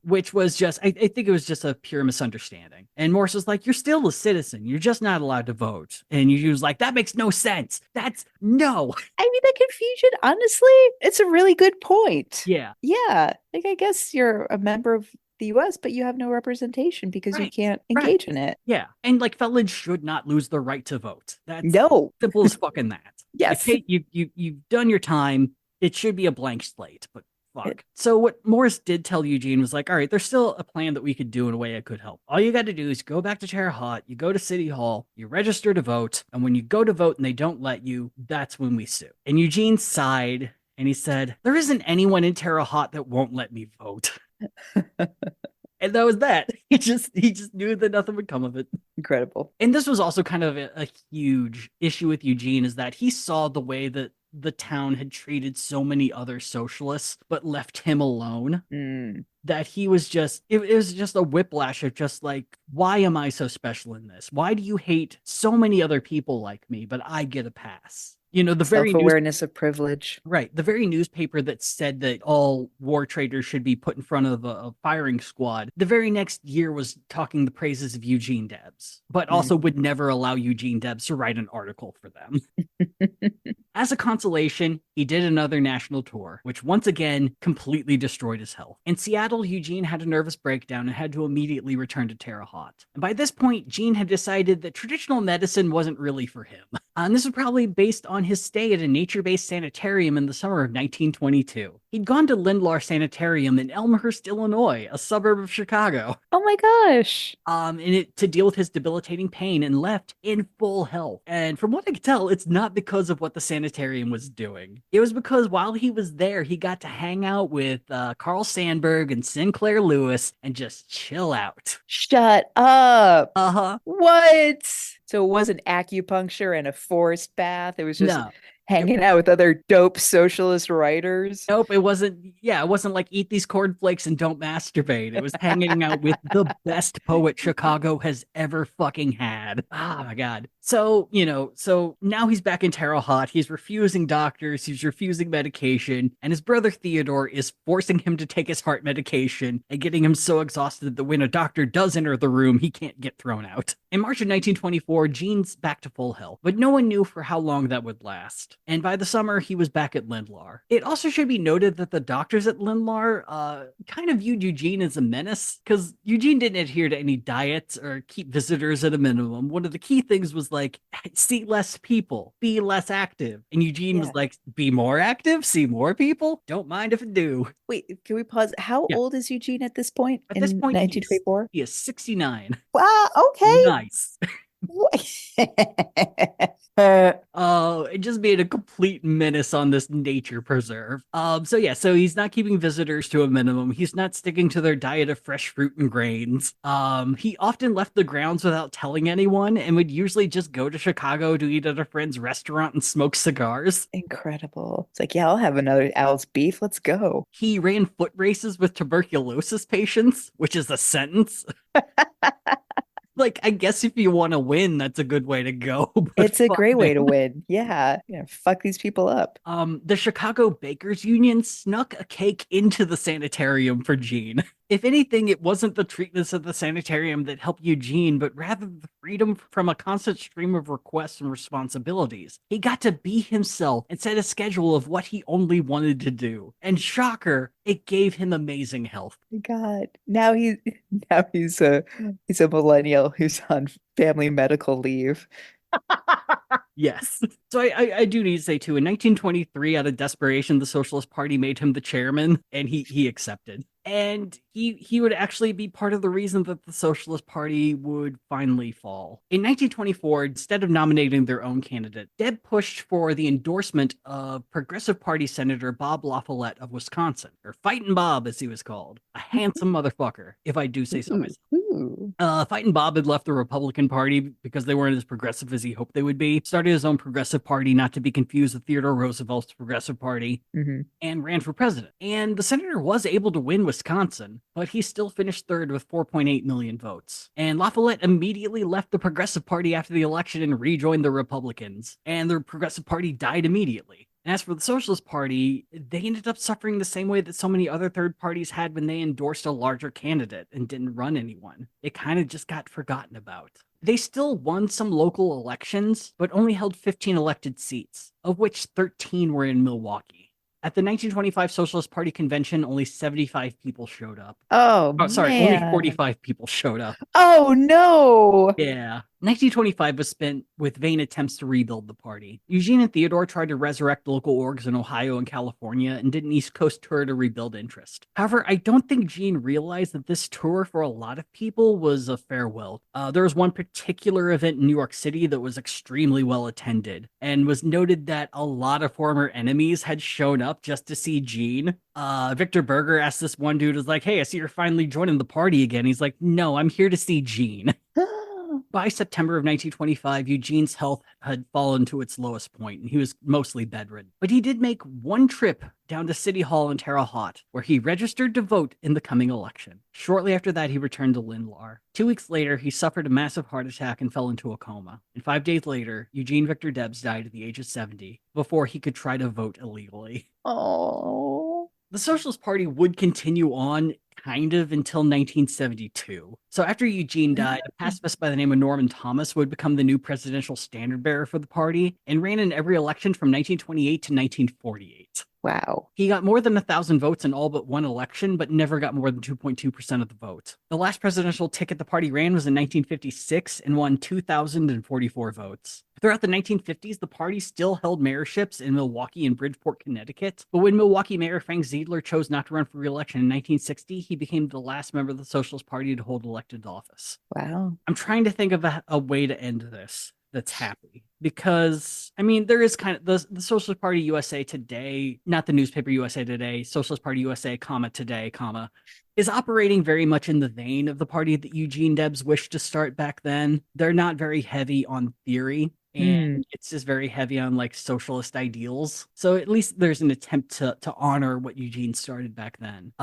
which was just, I think it was just a pure misunderstanding. And Morris was like, "You're still a citizen. You're just not allowed to vote." And Eugene was like, "That makes no sense. That's no." I mean, the confusion, honestly, it's a really good point. Yeah. Yeah. Like, I guess you're a member of the US, but you have no representation because you can't engage in it. Yeah. And like felons should not lose the right to vote. That's simple as fucking that. Yes. You've done your time. It should be a blank slate, but fuck. So what Morris did tell Eugene was like, all right, there's still a plan that we could do in a way it could help. All you got to do is go back to Terre Haute, you go to City Hall, you register to vote, and when you go to vote and they don't let you, that's when we sue. And Eugene sighed and he said, "There isn't anyone in Terre Haute that won't let me vote." And that was that. He just knew that nothing would come of it. Incredible. And this was also kind of a huge issue with Eugene, is that he saw the way that the town had treated so many other socialists, but left him alone. That he was just, it was just a whiplash of just like, why am I so special in this? Why do you hate so many other people like me, but I get a pass? You know, the very self-awareness of privilege. Right. The very newspaper that said that all war traitors should be put in front of a firing squad, the very next year was talking the praises of Eugene Debs, but also would never allow Eugene Debs to write an article for them. As a consolation, he did another national tour, which once again completely destroyed his health. In Seattle, Eugene had a nervous breakdown and had to immediately return to Terre Haute. And by this point, Gene had decided that traditional medicine wasn't really for him. And this was probably based on his stay at a nature-based sanitarium in the summer of 1922. He'd gone to Lindlar Sanitarium in Elmhurst, Illinois, a suburb of Chicago. Oh my gosh. To deal with his debilitating pain, and left in full health. And from what I could tell, it's not because of what the sanitarium was doing. It was because while he was there, he got to hang out with Carl Sandburg and Sinclair Lewis and just chill out. Shut up. Uh-huh. What? So it wasn't acupuncture and a forest bath. It was just hanging out with other dope socialist writers. Nope, it wasn't. Yeah, it wasn't like eat these cornflakes and don't masturbate. It was hanging out with the best poet Chicago has ever fucking had. Oh my God. So, so now he's back in Terre Haute. He's refusing doctors. He's refusing medication. And his brother Theodore is forcing him to take his heart medication and getting him so exhausted that when a doctor does enter the room, he can't get thrown out. In March of 1924, Gene's back to full health, but no one knew for how long that would last. And by the summer, he was back at Lindlar. It also should be noted that the doctors at Lindlar kind of viewed Eugene as a menace, because Eugene didn't adhere to any diets or keep visitors at a minimum. One of the key things was like, see less people, be less active. And Eugene was Yeah. like, be more active, see more people. Don't mind if I do. Wait, can we pause? How Yeah. old is Eugene at this point At this in point, 1924? he is 69. Wow, okay. Nice. Uh, It just made a complete menace on this nature preserve. So yeah, so he's not keeping visitors to a minimum. He's not sticking to their diet of fresh fruit and grains. He often left the grounds without telling anyone and would usually just go to Chicago to eat at a friend's restaurant and smoke cigars. Incredible. It's like, yeah, I'll have another Al's beef. Let's go. He ran foot races with tuberculosis patients, which is a sentence. Like, I guess if you want to win, that's a good way to go, but It's a fuck great way to them. win. Yeah. Yeah. Fuck these people up. The Chicago Bakers Union snuck a cake into the sanitarium for Gene. If anything, it wasn't the treatments of the sanitarium that helped Eugene, but rather the freedom from a constant stream of requests and responsibilities. He got to be himself and set a schedule of what he only wanted to do. And shocker, it gave him amazing health. God. Now he's a millennial who's on family medical leave. Yes. So I do need to say too, in 1923, out of desperation, the Socialist Party made him the chairman, and he accepted. And he would actually be part of the reason that the Socialist Party would finally fall. In 1924, instead of nominating their own candidate, Deb pushed for the endorsement of Progressive Party Senator Bob La Follette of Wisconsin, or Fightin' Bob as he was called. A handsome motherfucker, if I do say so Ooh, myself. ooh. Fightin' Bob had left the Republican Party because they weren't as progressive as he hoped they would be. Started his own progressive party, not to be confused with Theodore Roosevelt's Progressive Party, Mhm. and ran for president. And the senator was able to win Wisconsin, but he still finished third with 4.8 million votes. And La Follette immediately left the Progressive Party after the election and rejoined the Republicans. And the Progressive Party died immediately. And as for the Socialist Party, they ended up suffering the same way that so many other third parties had when they endorsed a larger candidate and didn't run anyone. It kind of just got forgotten about. They still won some local elections, but only held 15 elected seats, of which 13 were in Milwaukee. At the 1925 Socialist Party convention, only 75 people showed up. Oh Oh, sorry, only man. 45 people showed up. Oh no. Yeah. 1925 was spent with vain attempts to rebuild the party. Eugene and Theodore tried to resurrect local orgs in Ohio and California and did an East Coast tour to rebuild interest. However, I don't think Gene realized that this tour for a lot of people was a farewell. There was one particular event in New York City that was extremely well attended and was noted that a lot of former enemies had shown up just to see Gene. Victor Berger asked this one dude, was like, hey, I see you're finally joining the party again. He's like, no, I'm here to see Gene. By September of 1925, Eugene's health had fallen to its lowest point, and he was mostly bedridden. But he did make one trip down to City Hall in Terre Haute, where he registered to vote in the coming election. Shortly after that, he returned to Lindlar. 2 weeks later, he suffered a massive heart attack and fell into a coma. And 5 days later, Eugene Victor Debs died at the age of 70 before he could try to vote illegally. Oh. The Socialist Party would continue on kind of until 1972. So after Eugene died, a pacifist by the name of Norman Thomas would become the new presidential standard bearer for the party and ran in every election from 1928 to 1948. Wow. He got more than 1,000 votes in all but one election, but never got more than 2.2% of the vote. The last presidential ticket the party ran was in 1956 and won 2,044 votes. Throughout the 1950s, the party still held mayorships in Milwaukee and Bridgeport, Connecticut. But when Milwaukee Mayor Frank Ziegler chose not to run for re-election in 1960, he became the last member of the Socialist Party to hold elected office. Wow. I'm trying to think of a way to end this that's happy, because I mean, there is kind of the Socialist Party USA Today, not the newspaper USA Today, Socialist Party USA, today, is operating very much in the vein of the party that Eugene Debs wished to start back then. They're not very heavy on theory, and it's just very heavy on like socialist ideals. So at least there's an attempt to honor what Eugene started back then.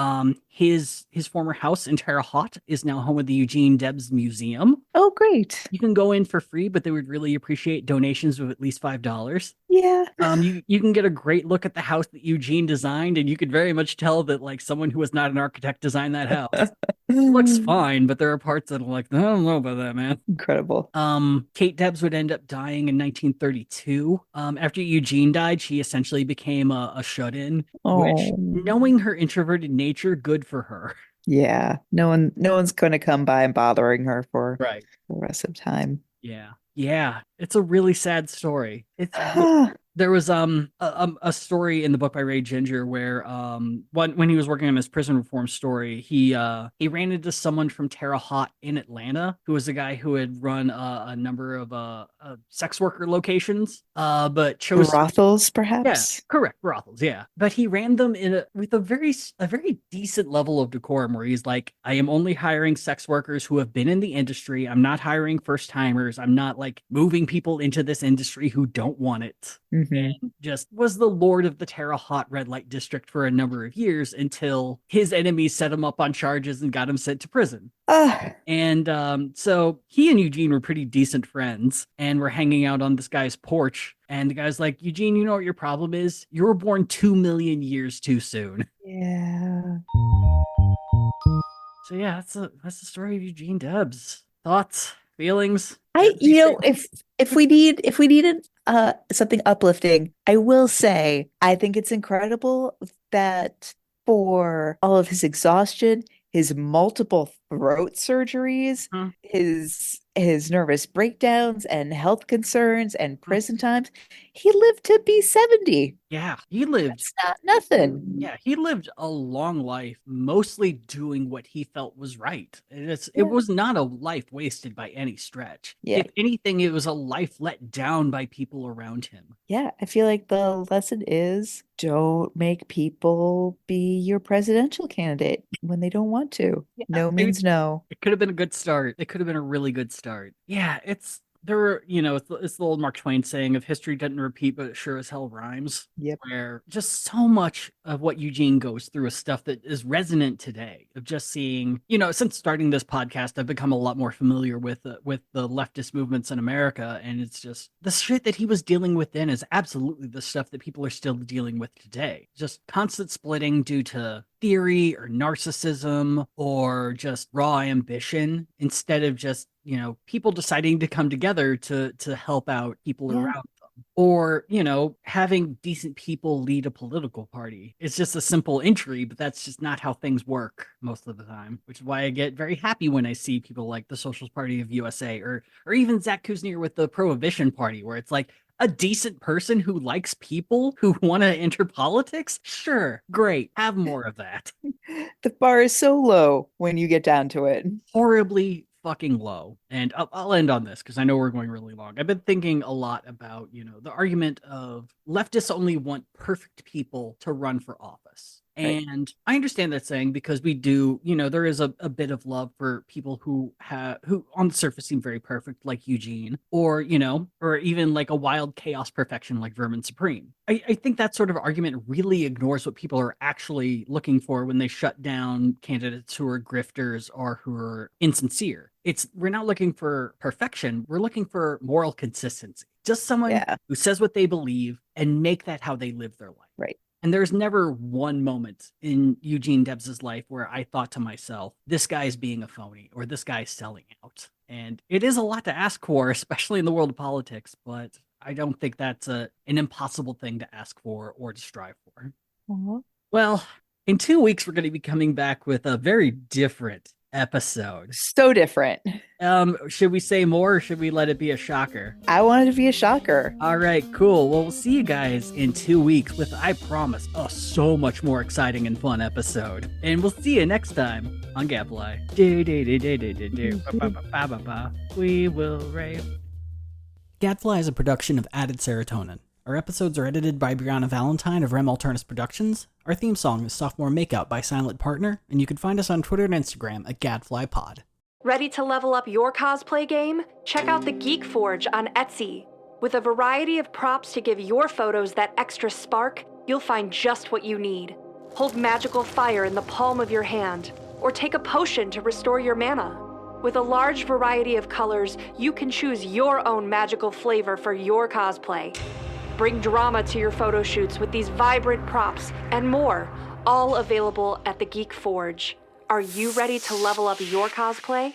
His former house in Terre Haute is now home of the Eugene Debs Museum. Oh, great. You can go in for free, but they would really appreciate donations of at least $5. Yeah. You can get a great look at the house that Eugene designed, and you could very much tell that like someone who was not an architect designed that house. It looks fine, but there are parts that are like, I don't know about that, man. Incredible. Kate Debs would end up dying in 1932. After Eugene died, she essentially became a shut-in, which, Oh. knowing her introverted nature, good for her. Yeah. No one's going to come by and bothering her for Right. the rest of time. Yeah. Yeah, it's a really sad story. There was a story in the book by Ray Ginger where when he was working on his prison reform story, he ran into someone from Terre Haute in Atlanta who was a guy who had run a number of sex worker locations, but chose Brothels, yeah, perhaps? correct, brothels, yeah. But he ran them with a very decent level of decorum where he's like, I am only hiring sex workers who have been in the industry. I'm not hiring first timers. I'm not like moving people into this industry who don't want it. Hmm. And just was the lord of the Terre Haute red light district for a number of years until his enemies set him up on charges and got him sent to prison. Ah, And so he and Eugene were pretty decent friends and were hanging out on this guy's porch. And the guy's like, Eugene, you know what your problem is? You were born 2 million years too soon. yeah. So yeah, that's the story of Eugene Debs. Thoughts, feelings? I, As they you say. know, if we needed something uplifting, I will say I think it's incredible that for all of his exhaustion, his multiple throat surgeries, Hmm, his nervous breakdowns and health concerns and hmm. prison times, he lived to be 70. Yeah, he lived That's not nothing. Yeah, he lived a long life, mostly doing what he felt was right. It Yeah. was not a life wasted by any stretch. Yeah. If anything, it was a life let down by people around him. Yeah, I feel like the lesson is don't make people be your presidential candidate when they don't want to. Yeah, No means no. it could have been a good start. It could have been a really good start. Yeah, it's there were, it's the old Mark Twain saying of history doesn't repeat, but it sure as hell rhymes. Yep. Where just so much of what Eugene goes through is stuff that is resonant today. Of just seeing, since starting this podcast, I've become a lot more familiar with the leftist movements in America, and it's just the shit that he was dealing with then is absolutely the stuff that people are still dealing with today. Just constant splitting due to theory or narcissism or just raw ambition instead of just people deciding to come together to help out people Yeah. around them, or having decent people lead a political party. It's just a simple entry, but that's just not how things work most of the time, which is why I get very happy when I see people like the Socialist Party of USA or even Zach Kuznier with the Prohibition Party, where it's like a decent person who likes people who want to enter politics. Sure, great, have more of that. The bar is so low when you get down to it. Horribly fucking low. And I'll end on this because I know we're going really long. I've been thinking a lot about, the argument of leftists only want perfect people to run for office. Right. And I understand that saying because we do, there is a bit of love for people who on the surface seem very perfect, like Eugene, or even like a wild chaos perfection like Vermin Supreme. I think that sort of argument really ignores what people are actually looking for when they shut down candidates who are grifters or who are insincere. We're not looking for perfection. We're looking for moral consistency. Just someone Yeah. who says what they believe and make that how they live their life. Right. And there's never one moment in Eugene Debs's life where I thought to myself, this guy's being a phony or this guy's selling out. And it is a lot to ask for, especially in the world of politics, but I don't think that's an impossible thing to ask for or to strive for. Aw. Well, in 2 weeks, we're going to be coming back with a very different episode. So different. Should we say more or should we let it be a shocker? I wanted to be a shocker. All right, cool. Well, we'll see you guys in 2 weeks with, I promise, a so much more exciting and fun episode. And we'll see you next time on Gadfly. We will rave. Gadfly is a production of Added Serotonin. Our episodes are edited by Brianna Valentine of Rem Alternus Productions. Our theme song is Sophomore Makeout by Silent Partner, and you can find us on Twitter and Instagram at GadflyPod. Ready to level up your cosplay game? Check out the Geek Forge on Etsy. With a variety of props to give your photos that extra spark, you'll find just what you need. Hold magical fire in the palm of your hand, or take a potion to restore your mana. With a large variety of colors, you can choose your own magical flavor for your cosplay. Bring drama to your photo shoots with these vibrant props and more, all available at the Geek Forge. Are you ready to level up your cosplay?